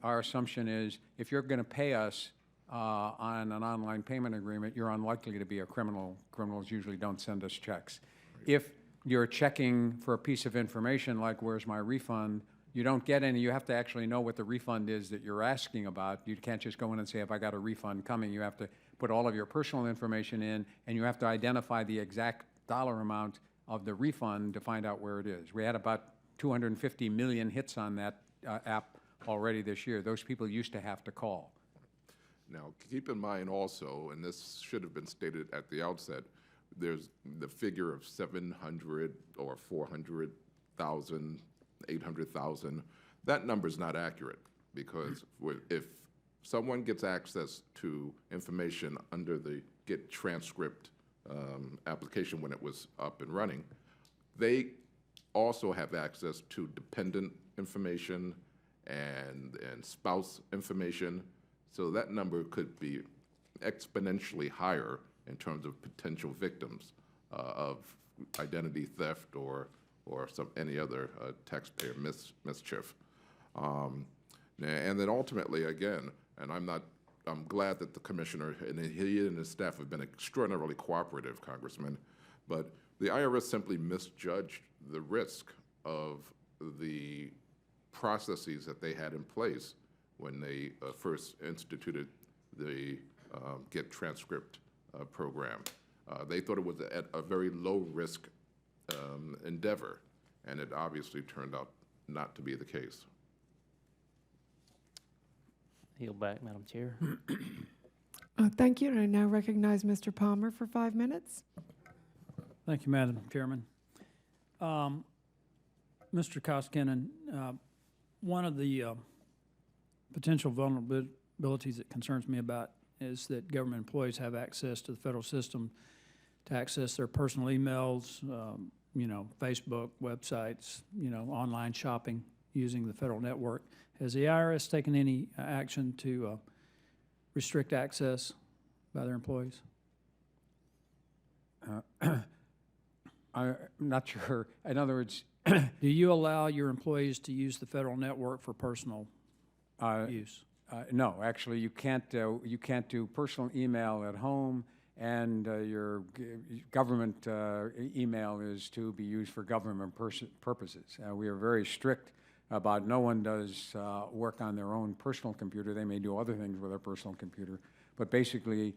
Our assumption is if you're going to pay us on an online payment agreement, you're unlikely to be a criminal. Criminals usually don't send us checks. Right. If you're checking for a piece of information like where's my refund, you don't get any. You have to actually know what the refund is that you're asking about. You can't just go in and say, have I got a refund coming? You have to put all of your personal information in, and you have to identify the exact dollar amount of the refund to find out where it is. We had about 250 million hits on that app already this year. Those people used to have to call. Now, keep in mind also, and this should have been stated at the outset, there's the figure of 700 or 400,000, 800,000. That number is not accurate because if someone gets access to information under the Get Transcript application when it was up and running, they also have access to dependent information and spouse information. So that number could be exponentially higher in terms of potential victims of identity theft or or any other taxpayer mischief. And then ultimately, again, and I'm glad that the commissioner and he and his staff have been extraordinarily cooperative, Congressman, but the IRS simply misjudged the risk of the processes that they had in place when they first instituted the Get Transcript program. They thought it was a very low-risk endeavor, and it obviously turned out not to be the case. Yield back, Madam Chair. Thank you, and I now recognize Mr. Palmer for 5 minutes. Thank you, Madam Chairman. Mr. Koskinen, one of the potential vulnerabilities that concerns me about is that government employees have access to the federal system to access their personal emails, Facebook, websites, online shopping using the federal network. Has the IRS taken any action to restrict access by their employees? I'm not sure. In other words, do you allow your employees to use the federal network for personal use? no, actually, you can't do personal email at home, and your government email is to be used for government purposes. We are very strict about no one does work on their own personal computer. They may do other things with their personal computer, but basically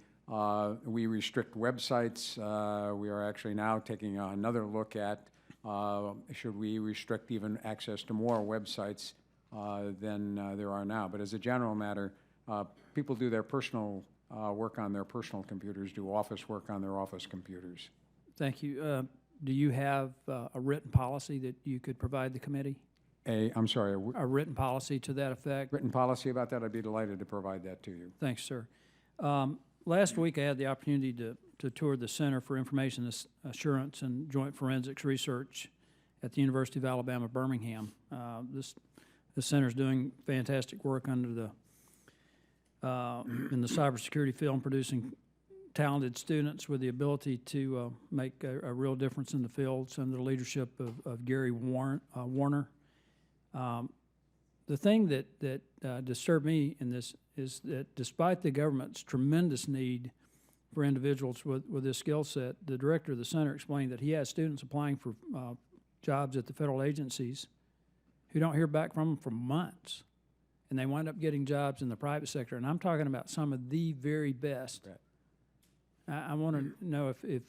we restrict websites. We are actually now taking another look at should we restrict even access to more websites than there are now. But as a general matter, people do their personal work on their personal computers, do office work on their office computers. Thank you. Do you have a written policy that you could provide the committee? I'm sorry, A written policy to that effect? written policy about that? I'd be delighted to provide that to you. Thanks, sir. Last week, I had the opportunity to tour the Center for Information Assurance and Joint Forensics Research at the University of Alabama, Birmingham. This center's doing fantastic work under the in the cybersecurity field, producing talented students with the ability to make a real difference in the fields under the leadership of Gary Warner. The thing that disturbed me in this is that despite the government's tremendous need for individuals with this skill set, the director of the center explained that he has students applying for jobs at the federal agencies who don't hear back from them for months, and they wind up getting jobs in the private sector. And I'm talking about some of the very best. Right. I want to know if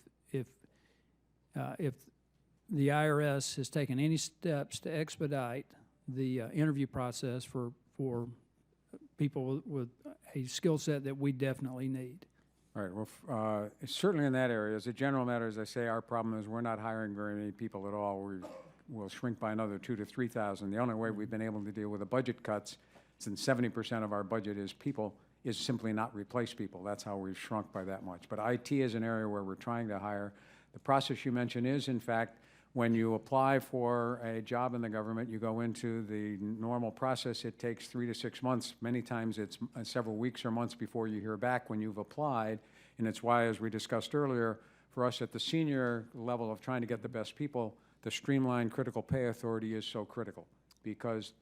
the IRS has taken any steps to expedite the interview process for people with a skill set that we definitely need. All right, well, certainly in that area. As a general matter, as I say, our problem is we're not hiring very many people at all. We'll shrink by another 2,000 to 3,000. The only way we've been able to deal with the budget cuts, since 70% of our budget is people, is simply not replace people. That's how we've shrunk by that much. But IT is an area where we're trying to hire. The process you mentioned is, in fact, when you apply for a job in the government, you go into the normal process. It takes 3 to 6 months. Many times it's several weeks or months before you hear back when you've applied. And it's why, as we discussed earlier, for us at the senior level of trying to get the best people, the streamlined critical pay authority is so critical, because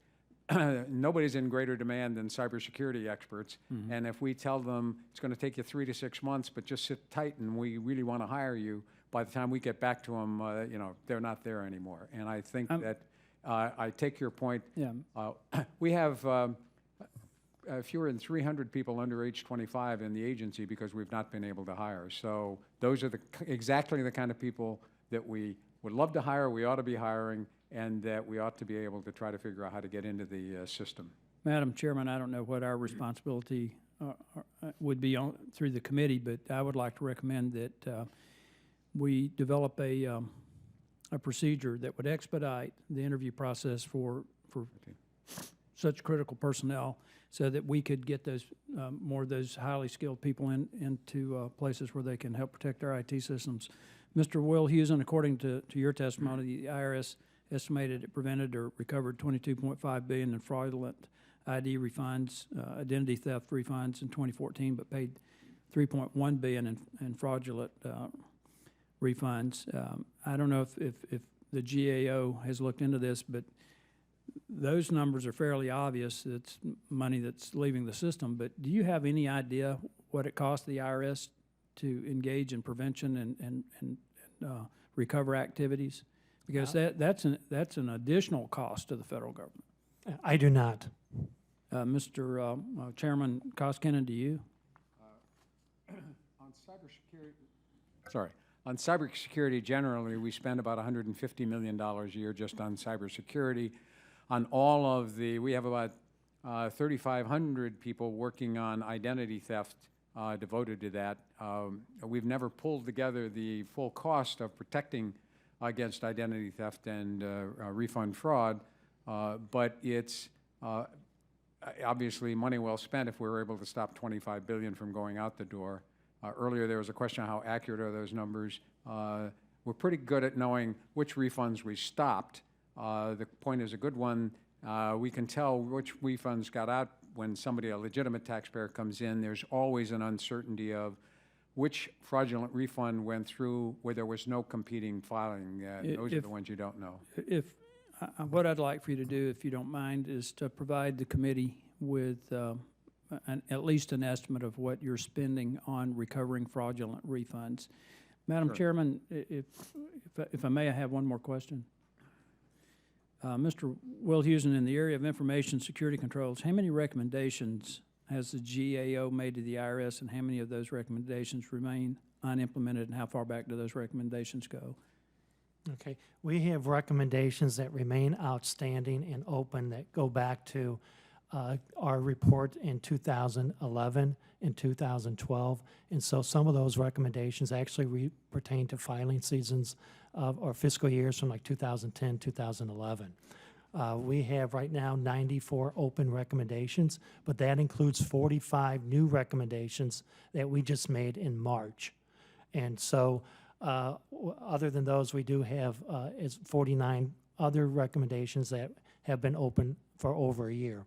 nobody's in greater demand than cybersecurity experts. Mm-hmm. And if we tell them it's going to take you 3 to 6 months, but just sit tight and we really want to hire you, by the time we get back to them, they're not there anymore. And I think that I take your point. Yeah. We have fewer than 300 people under age 25 in the agency because we've not been able to hire. So those are exactly the kind of people that we would love to hire, we ought to be hiring, and that we ought to be able to try to figure out how to get into the system. Madam Chairman, I don't know what our responsibility would be through the committee, but I would like to recommend that we develop a procedure that would expedite the interview process for such critical personnel, so that we could get those more of those highly skilled people into places where they can help protect our IT systems. Mr. Wilshusen, according to your testimony, the IRS estimated it prevented or recovered $22.5 billion in fraudulent ID refunds, identity theft refunds in 2014, but paid $3.1 billion in fraudulent refunds. I don't know if the GAO has looked into this, but those numbers are fairly obvious. It's money that's leaving the system. But do you have any idea what it costs the IRS to engage in prevention and recover activities? Because that's an additional cost to the federal government. I do not. Mr. Chairman Koskinen, do you? On cybersecurity generally, we spend about $150 million a year just on cybersecurity. On all of we have about 3,500 people working on identity theft devoted to that. We've never pulled together the full cost of protecting against identity theft and refund fraud, but it's obviously money well spent if we were able to stop $25 billion from going out the door. Earlier there was a question, how accurate are those numbers? We're pretty good at knowing which refunds we stopped. The point is a good one. We can tell which refunds got out when somebody, a legitimate taxpayer, comes in. There's always an uncertainty of which fraudulent refund went through where there was no competing filing. Those are the ones you don't know. What I'd like for you to do, if you don't mind, is to provide the committee with at least an estimate of what you're spending on recovering fraudulent refunds. Madam Sure. Chairman, if I may, I have one more question. Mr. Wilshusen, in the area of information security controls, how many recommendations has the GAO made to the IRS, and how many of those recommendations remain unimplemented, and how far back do those recommendations go? Okay, we have recommendations that remain outstanding and open that go back to our report in 2011 and 2012. And so some of those recommendations actually pertain to filing seasons or fiscal years from like 2010, 2011. We have right now 94 open recommendations, but that includes 45 new recommendations that we just made in March. And so other than those, we do have 49 other recommendations that have been open for over a year.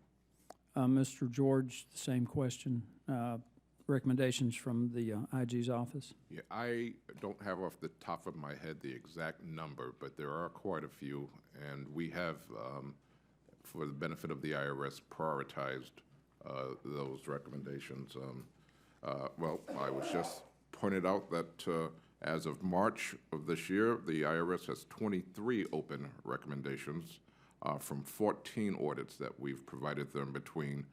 Mr. George, the same question. Recommendations from the IG's office? Yeah, I don't have off the top of my head the exact number, but there are quite a few, and we have, for the benefit of the IRS, prioritized those recommendations. Well, I was just pointed out that as of March of this year, the IRS has 23 open recommendations from 14 audits that we've provided them between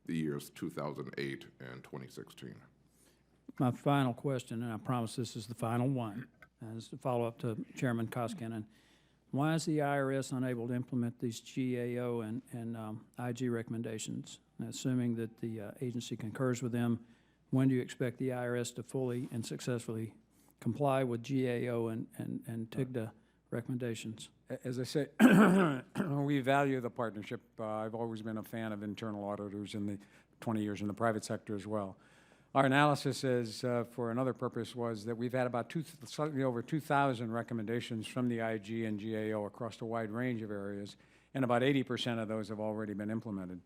the years 2008 and 2016. My final question, and I promise this is the final one, as a follow-up to Chairman Koskinen. Why is the IRS unable to implement these GAO and IG recommendations? And assuming that the agency concurs with them, when do you expect the IRS to fully and successfully comply with GAO and TIGTA recommendations? As I say, we value the partnership. I've always been a fan of internal auditors in the 20 years in the private sector as well. Our analysis is, for another purpose, was that we've had about slightly over 2,000 recommendations from the IG and GAO across a wide range of areas, and about 80% of those have already been implemented.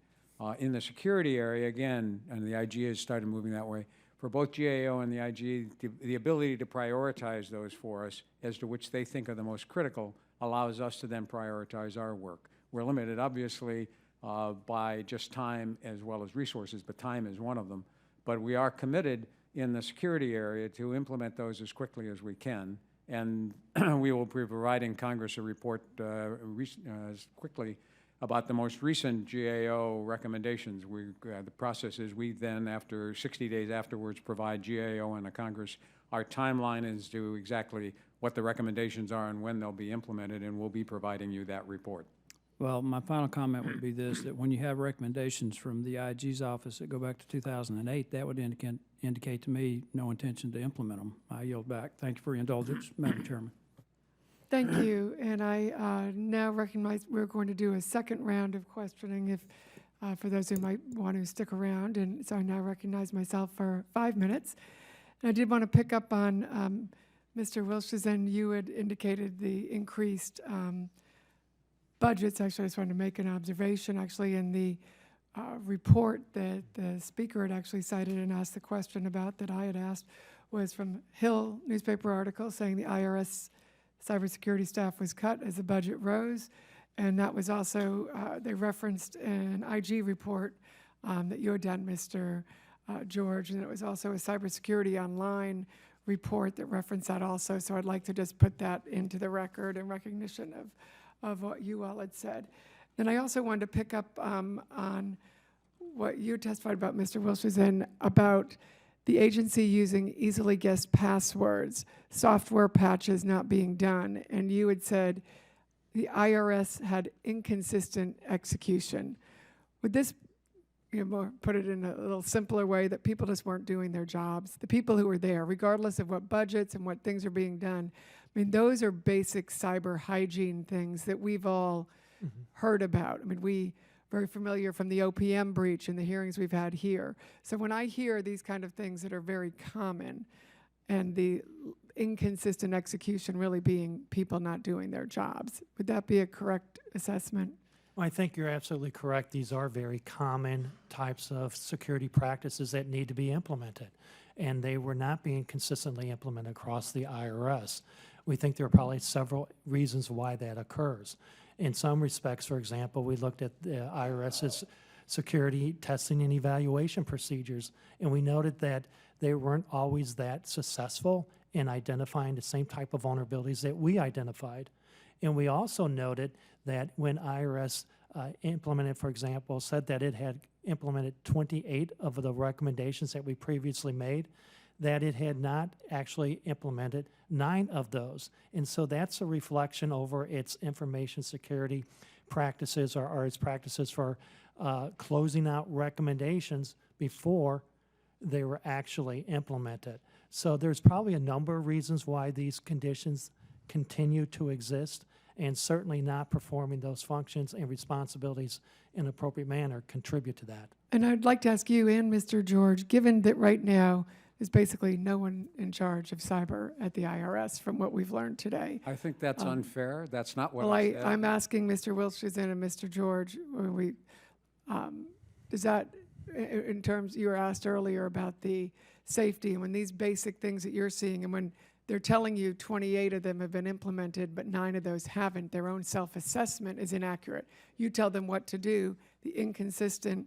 In the security area, again, and the IG has started moving that way, for both GAO and the IG, the ability to prioritize those for us as to which they think are the most critical allows us to then prioritize our work. We're limited, obviously, by just time as well as resources, but time is one of them. But we are committed in the security area to implement those as quickly as we can, and we will be providing Congress a report as quickly about the most recent GAO recommendations. The process is we then, after 60 days afterwards, provide GAO and the Congress. Our timeline is to exactly what the recommendations are and when they'll be implemented, and we'll be providing you that report. Well, my final comment would be this, that when you have recommendations from the IG's office that go back to 2008, that would indicate to me no intention to implement them. I yield back. Thank you for your indulgence, Madam Chairman. Thank you, and I now recognize we're going to do a second round of questioning if, for those who might want to stick around, and so I now recognize myself for 5 minutes. And I did want to pick up on Mr. Wilshusen. You had indicated the increased budgets. Actually, I just wanted to make an observation. Actually, in the report that the speaker had actually cited and asked the question about that I had asked was from Hill newspaper article saying the IRS cybersecurity staff was cut as the budget rose. And that was also, they referenced an IG report that you had done, Mr. George, and it was also a cybersecurity online report that referenced that also. So I'd like to just put that into the record in recognition of what you all had said. Then I also wanted to pick up on what you testified about, Mr. Wilshusen, about the agency using easily guessed passwords, software patches not being done, and you had said the IRS had inconsistent execution. Would this, put it in a little simpler way, that people just weren't doing their jobs? The people who were there, regardless of what budgets and what things are being done, I mean, those are basic cyber hygiene things that we've all heard about. I mean, we very familiar from the OPM breach and the hearings we've had here. So when I hear these kind of things that are very common, and the inconsistent execution really being people not doing their jobs, would that be a correct assessment? Well, I think you're absolutely correct. These are very common types of security practices that need to be implemented, and they were not being consistently implemented across the IRS. We think there are probably several reasons why that occurs. In some respects, for example, we looked at the IRS's security testing and evaluation procedures, and we noted that they weren't always that successful in identifying the same type of vulnerabilities that we identified. And we also noted that when IRS implemented, for example, said that it had implemented 28 of the recommendations that we previously made, that it had not actually implemented 9 of those. And so that's a reflection over its information security practices or its practices for closing out recommendations before they were actually implemented. So there's probably a number of reasons why these conditions continue to exist, and certainly not performing those functions and responsibilities in an appropriate manner contribute to that. And I'd like to ask you and Mr. George, given that right now there's basically no one in charge of cyber at the IRS from what we've learned today. I think that's unfair. That's not what Well, I said. I'm asking Mr. Wilshusen and Mr. George, does that, in terms, you were asked earlier about the safety, and when these basic things that you're seeing, and when they're telling you 28 of them have been implemented, but 9 of those haven't, their own self-assessment is inaccurate. You tell them what to do, the inconsistent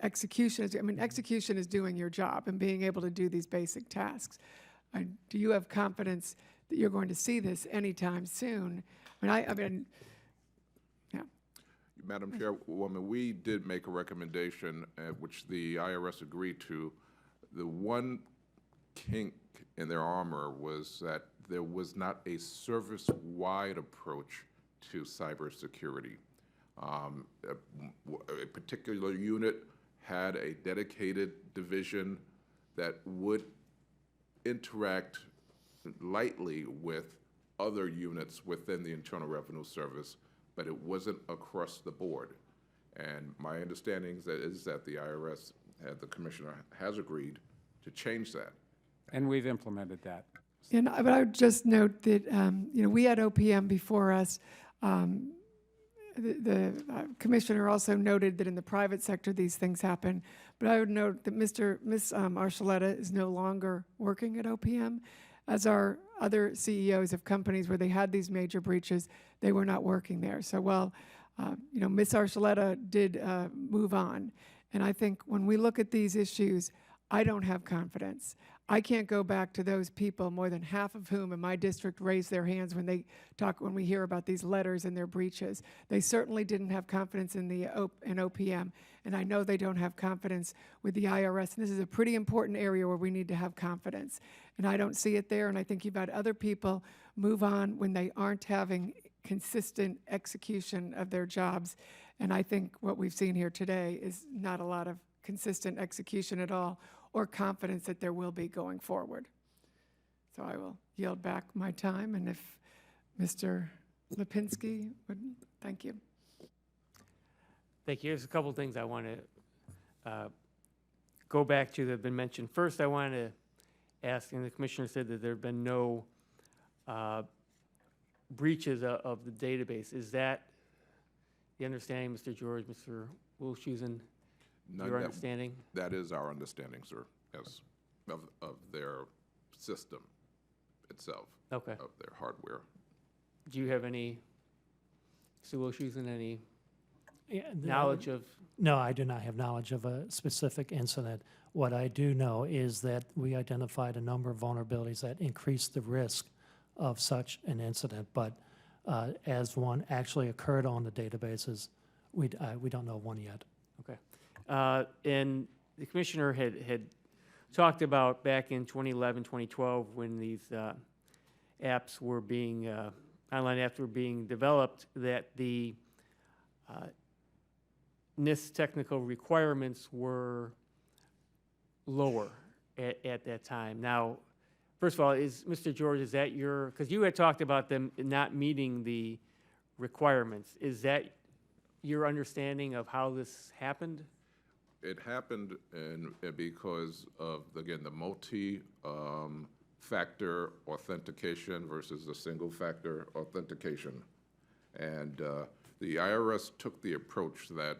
execution is, execution is doing your job and being able to do these basic tasks. Do you have confidence that you're going to see this anytime soon? Yeah. Madam Chairwoman, we did make a recommendation, which the IRS agreed to. The one kink in their armor was that there was not a service-wide approach to cybersecurity. A particular unit had a dedicated division that would interact lightly with other units within the Internal Revenue Service, but it wasn't across the board. And my understanding is that the IRS, the Commissioner, has agreed to change that. And we've implemented that. But I would just note that, we had OPM before us. The Commissioner also noted that in the private sector these things happen, but I would note that Ms. Archuleta is no longer working at OPM, as are other CEOs of companies where they had these major breaches. They were not working there. So while, Ms. Archuleta did move on, and I think when we look at these issues, I don't have confidence. I can't go back to those people, more than half of whom in my district raise their hands when we hear about these letters and their breaches. They certainly didn't have confidence in OPM, and I know they don't have confidence with the IRS. And this is a pretty important area where we need to have confidence. And I don't see it there, and I think you've had other people move on when they aren't having consistent execution of their jobs. And I think what we've seen here today is not a lot of consistent execution at all, or confidence that there will be going forward. So I will yield back my time, and if Mr. Lipinski would, thank you. Thank you. There's a couple things I want to go back to that have been mentioned. First, I want to ask, and the Commissioner said that there have been no breaches of the database. Is that the understanding, Mr. George, Mr. Wilshusen? Your understanding? That is our understanding, sir, yes, of their system. itself Okay. of their hardware. Do you have any, Mr. Wilshusen, any Yeah, knowledge of? No, I do not have knowledge of a specific incident. What I do know is that we identified a number of vulnerabilities that increased the risk of such an incident, but as one actually occurred on the databases, we don't know of one yet. Okay. And the commissioner had talked about back in 2011, 2012, when these apps were being, online apps were being developed, that the NIST technical requirements were lower at that time. Now, first of all, Mr. George, is that your, because you had talked about them not meeting the requirements. Is that your understanding of how this happened? It happened because of, again, the multi-factor authentication versus the single-factor authentication. And the IRS took the approach that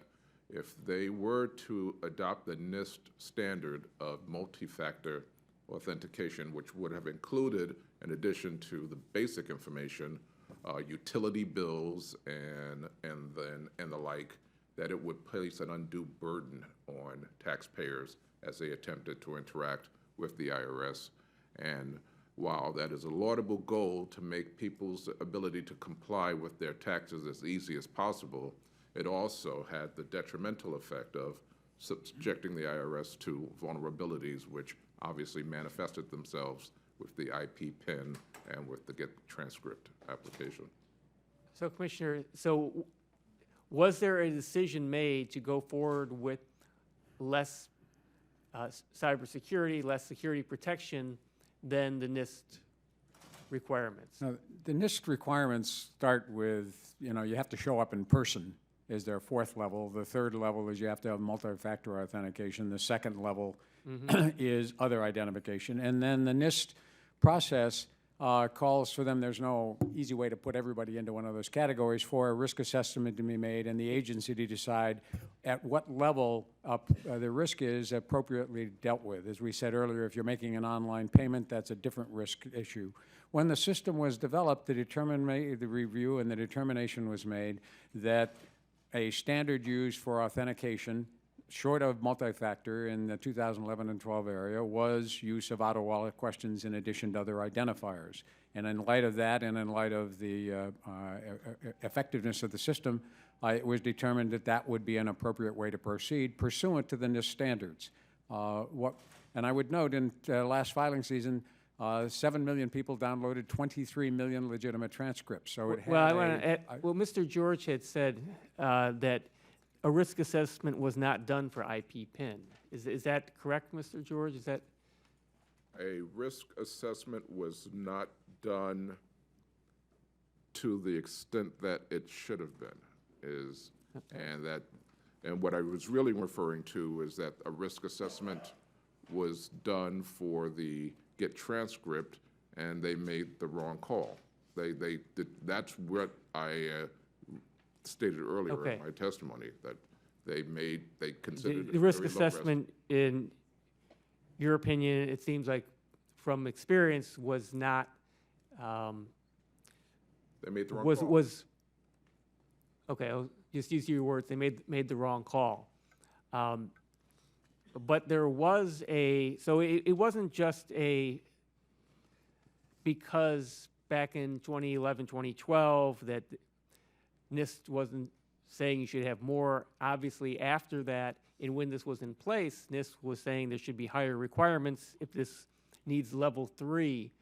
if they were to adopt the NIST standard of multi-factor authentication, which would have included, in addition to the basic information, utility bills and the like, that it would place an undue burden on taxpayers as they attempted to interact with the IRS. And while that is a laudable goal to make people's ability to comply with their taxes as easy as possible, it also had the detrimental effect of subjecting the IRS to vulnerabilities, which obviously manifested themselves with the IP PIN and with the GET transcript application. So, Commissioner, so was there a decision made to go forward with less cybersecurity, less security protection than the NIST requirements? Now, the NIST requirements start with, you have to show up in person is their fourth level. The third level is you have to have multi-factor authentication. The second level is other identification. And then the NIST process calls for them, there's no easy way to put everybody into one of those categories, for a risk assessment to be made and the agency to decide at what level the risk is appropriately dealt with. As we said earlier, if you're making an online payment, that's a different risk issue. When the system was developed, the review and the determination was made that a standard used for authentication, short of multi-factor in the 2011 and 12 area, was use of auto-wallet questions in addition to other identifiers. And in light of that, and in light of the effectiveness of the system, it was determined that that would be an appropriate way to proceed pursuant to the NIST standards. And I would note in last filing season, 7 million people downloaded 23 million legitimate transcripts. So it had well, Mr. George had said that a risk assessment was not done for IP PIN. Is that correct, Mr. George? Is that? A risk assessment was not done to the extent that it should have been, and what I was really referring to is that a risk assessment was done for the GET transcript, and they made the wrong call. They did. That's what I stated earlier in my testimony, that they considered the risk assessment, in your opinion, it seems like from experience, was not. They made the wrong call. Okay, I'll just use your words. They made the wrong call. But there was so it wasn't just because back in 2011, 2012 that NIST wasn't saying you should have more. Obviously, after that, and when this was in place, NIST was saying there should be higher requirements if this needs level 3.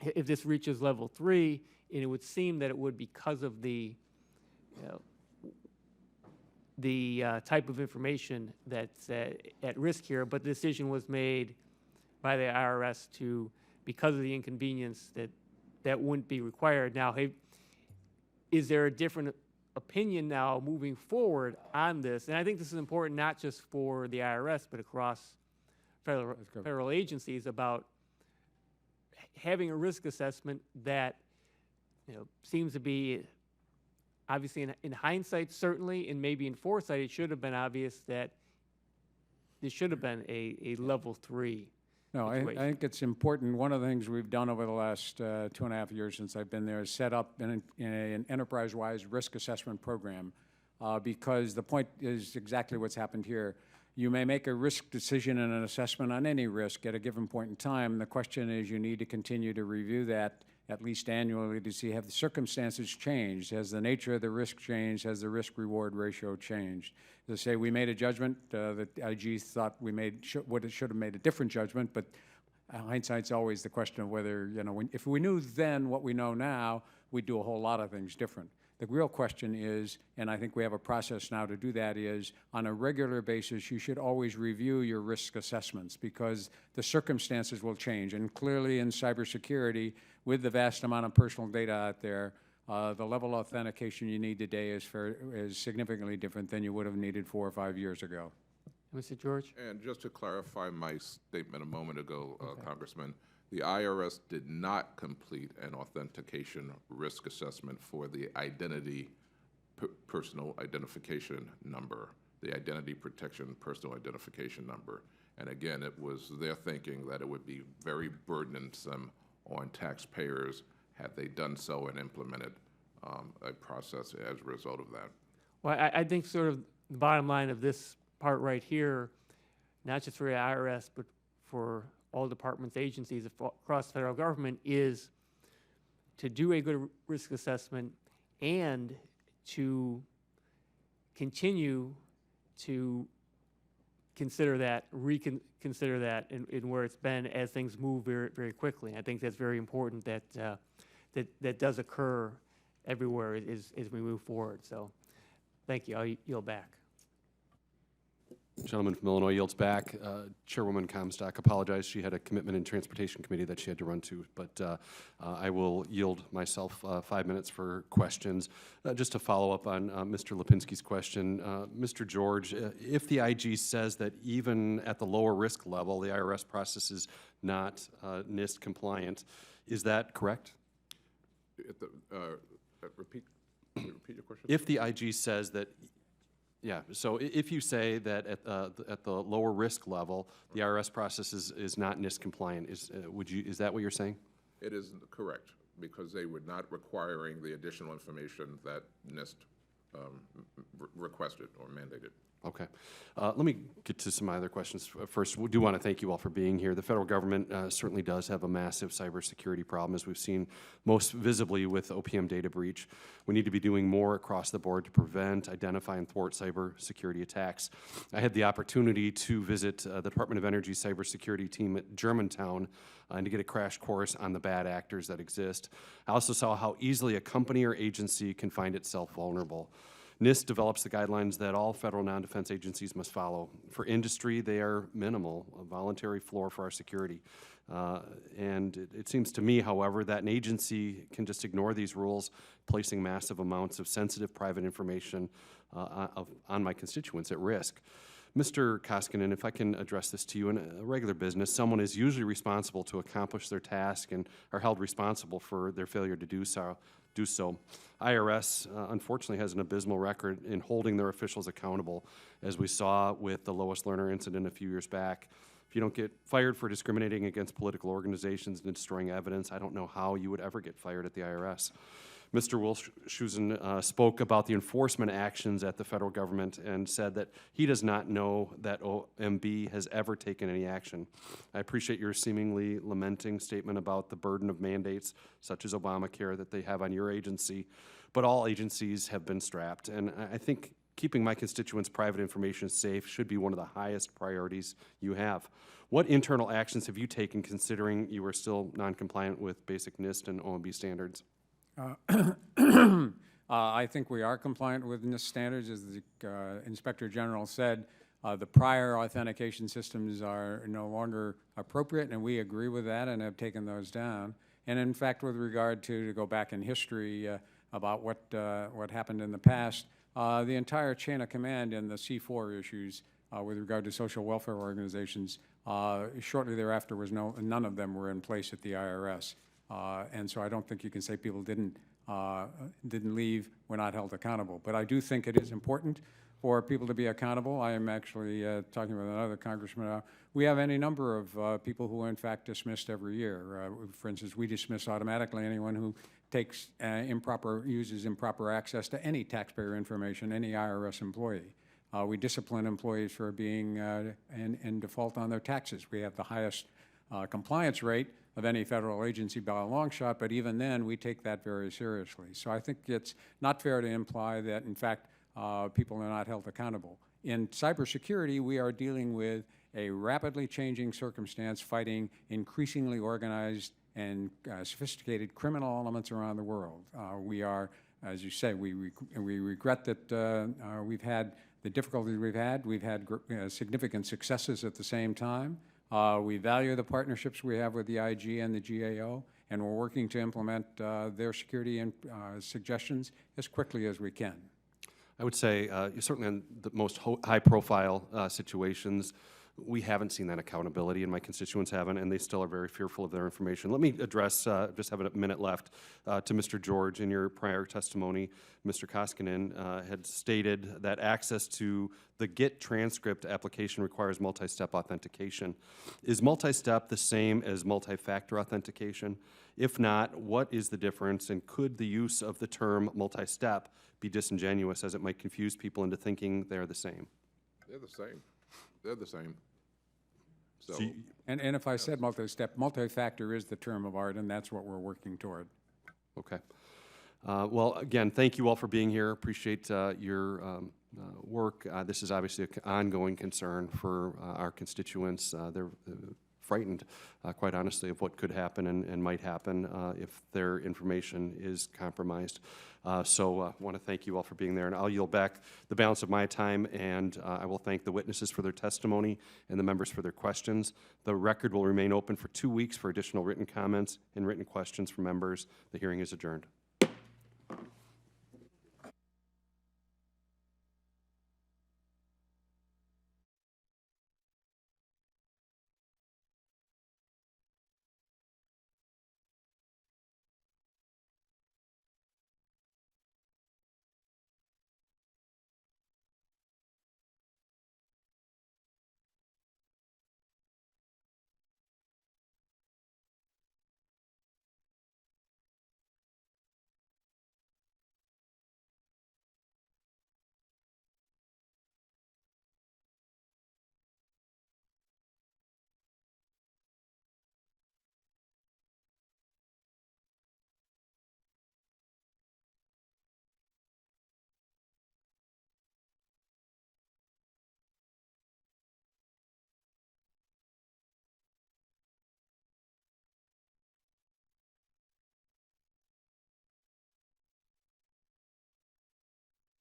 If this reaches level 3, and it would seem that it would because of the type of information that's at risk here, but the decision was made by the IRS to, because of the inconvenience, that wouldn't be required. Now, is there a different opinion now moving forward on this? And I think this is important not just for the IRS, but across federal agencies, about having a risk assessment that seems to be, obviously in hindsight certainly, and maybe in foresight, it should have been obvious that this should have been a level 3. No, I situation. think it's important. One of the things we've done over the last 2.5 years since I've been there is set up an enterprise-wide risk assessment program, because the point is exactly what's happened here. You may make a risk decision and an assessment on any risk at a given point in time. The question is, you need to continue to review that at least annually to see have the circumstances changed, has the nature of the risk changed, has the risk-reward ratio changed. As I say, we made a judgment that IG thought we made should have made a different judgment, but hindsight's always the question of whether, you know, if we knew then what we know now, we'd do a whole lot of things different. The real question is, and I think we have a process now to do that, is on a regular basis, you should always review your risk assessments because the circumstances will change. And clearly in cybersecurity, with the vast amount of personal data out there, the level of authentication you need today is significantly different than you would have needed 4 or 5 years ago. Mr. George? And just to clarify my statement a moment ago, Congressman, the IRS did not complete an authentication risk assessment for the identity personal identification number, the identity protection personal identification number. And again, it was their thinking that it would be very burdensome on taxpayers had they done so and implemented a process as a result of that. Well, I think sort of the bottom line of this part right here, not just for the IRS, but for all departments, agencies across the federal government, is to do a good risk assessment and to continue to consider that, reconsider that in where it's been as things move very, very quickly. I think that's very important that that does occur everywhere as we move forward. So thank you. I'll yield back. Gentleman from Illinois yields back. Chairwoman Comstock apologized. She had a commitment in Transportation Committee that she had to run to, but I will yield myself 5 minutes for questions. Just to follow up on Mr. Lipinski's question, Mr. George, if the IG says that even at the lower risk level, the IRS process is not NIST compliant, is that correct? Repeat your question? If the IG says that, yeah, so if you say that at the lower risk level, the IRS process is not NIST compliant, is that what you're saying? It is correct, because they were not requiring the additional information that NIST requested or mandated. Okay. Let me get to some other questions. First, we do want to thank you all for being here. The federal government certainly does have a massive cybersecurity problem, as we've seen most visibly with OPM data breach. We need to be doing more across the board to prevent, identify, and thwart cybersecurity attacks. I had the opportunity to visit the Department of Energy cybersecurity team at Germantown and to get a crash course on the bad actors that exist. I also saw how easily a company or agency can find itself vulnerable. NIST develops the guidelines that all federal non-defense agencies must follow. For industry, they are minimal, a voluntary floor for our security. And it seems to me, however, that an agency can just ignore these rules, placing massive amounts of sensitive private information on my constituents at risk. Mr. Koskinen, if I can address this to you, in a regular business, someone is usually responsible to accomplish their task and are held responsible for their failure to do so. IRS, unfortunately, has an abysmal record in holding their officials accountable, as we saw with the Lois Lerner incident a few years back. If you don't get fired for discriminating against political organizations and destroying evidence, I don't know how you would ever get fired at the IRS. Mr. Wilshusen spoke about the enforcement actions at the federal government and said that he does not know that OMB has ever taken any action. I appreciate your seemingly lamenting statement about the burden of mandates, such as Obamacare, that they have on your agency, but all agencies have been strapped. And I think keeping my constituents' private information safe should be one of the highest priorities you have. What internal actions have you taken, considering you are still non-compliant with basic NIST and OMB standards? I think we are compliant with NIST standards. As the Inspector General said, the prior authentication systems are no longer appropriate, and we agree with that and have taken those down. And in fact, with regard to go back in history about what happened in the past, the entire chain of command in the C4 issues with regard to social welfare organizations, shortly thereafter none of them were in place at the IRS. And so I don't think you can say people didn't leave, were not held accountable. But I do think it is important for people to be accountable. I am actually talking with another congressman. We have any number of people who are in fact dismissed every year. For instance, we dismiss automatically anyone who takes uses improper access to any taxpayer information, any IRS employee. We discipline employees for being in default on their taxes. We have the highest compliance rate of any federal agency by a long shot, but even then, we take that very seriously. So I think it's not fair to imply that, in fact, people are not held accountable. In cybersecurity, we are dealing with a rapidly changing circumstance, fighting increasingly organized and sophisticated criminal elements around the world. We are, as you say, we regret that we've had the difficulties we've had. We've had significant successes at the same time. We value the partnerships we have with the IG and the GAO, and we're working to implement their security and suggestions as quickly as we can. I would say certainly in the most high-profile situations, we haven't seen that accountability, and my constituents haven't, and they still are very fearful of their information. Let me address, just have a minute left, to Mr. George. In your prior testimony, Mr. Koskinen had stated that access to the GET transcript application requires multi-step authentication. Is multi-step the same as multi-factor authentication? If not, what is the difference, and could the use of the term multi-step be disingenuous, as it might confuse people into thinking they're the same? They're the same. They're the same. So, and if I said multi-step, multi-factor is the term of art, and that's what we're working toward. Okay. Well, again, thank you all for being here. Appreciate your work. This is obviously an ongoing concern for our constituents. They're frightened, quite honestly, of what could happen and might happen if their information is compromised. So I want to thank you all for being there, and I'll yield back the balance of my time, and I will thank the witnesses for their testimony and the members for their questions. The record will remain open for 2 weeks for additional written comments and written questions from members. The hearing is adjourned.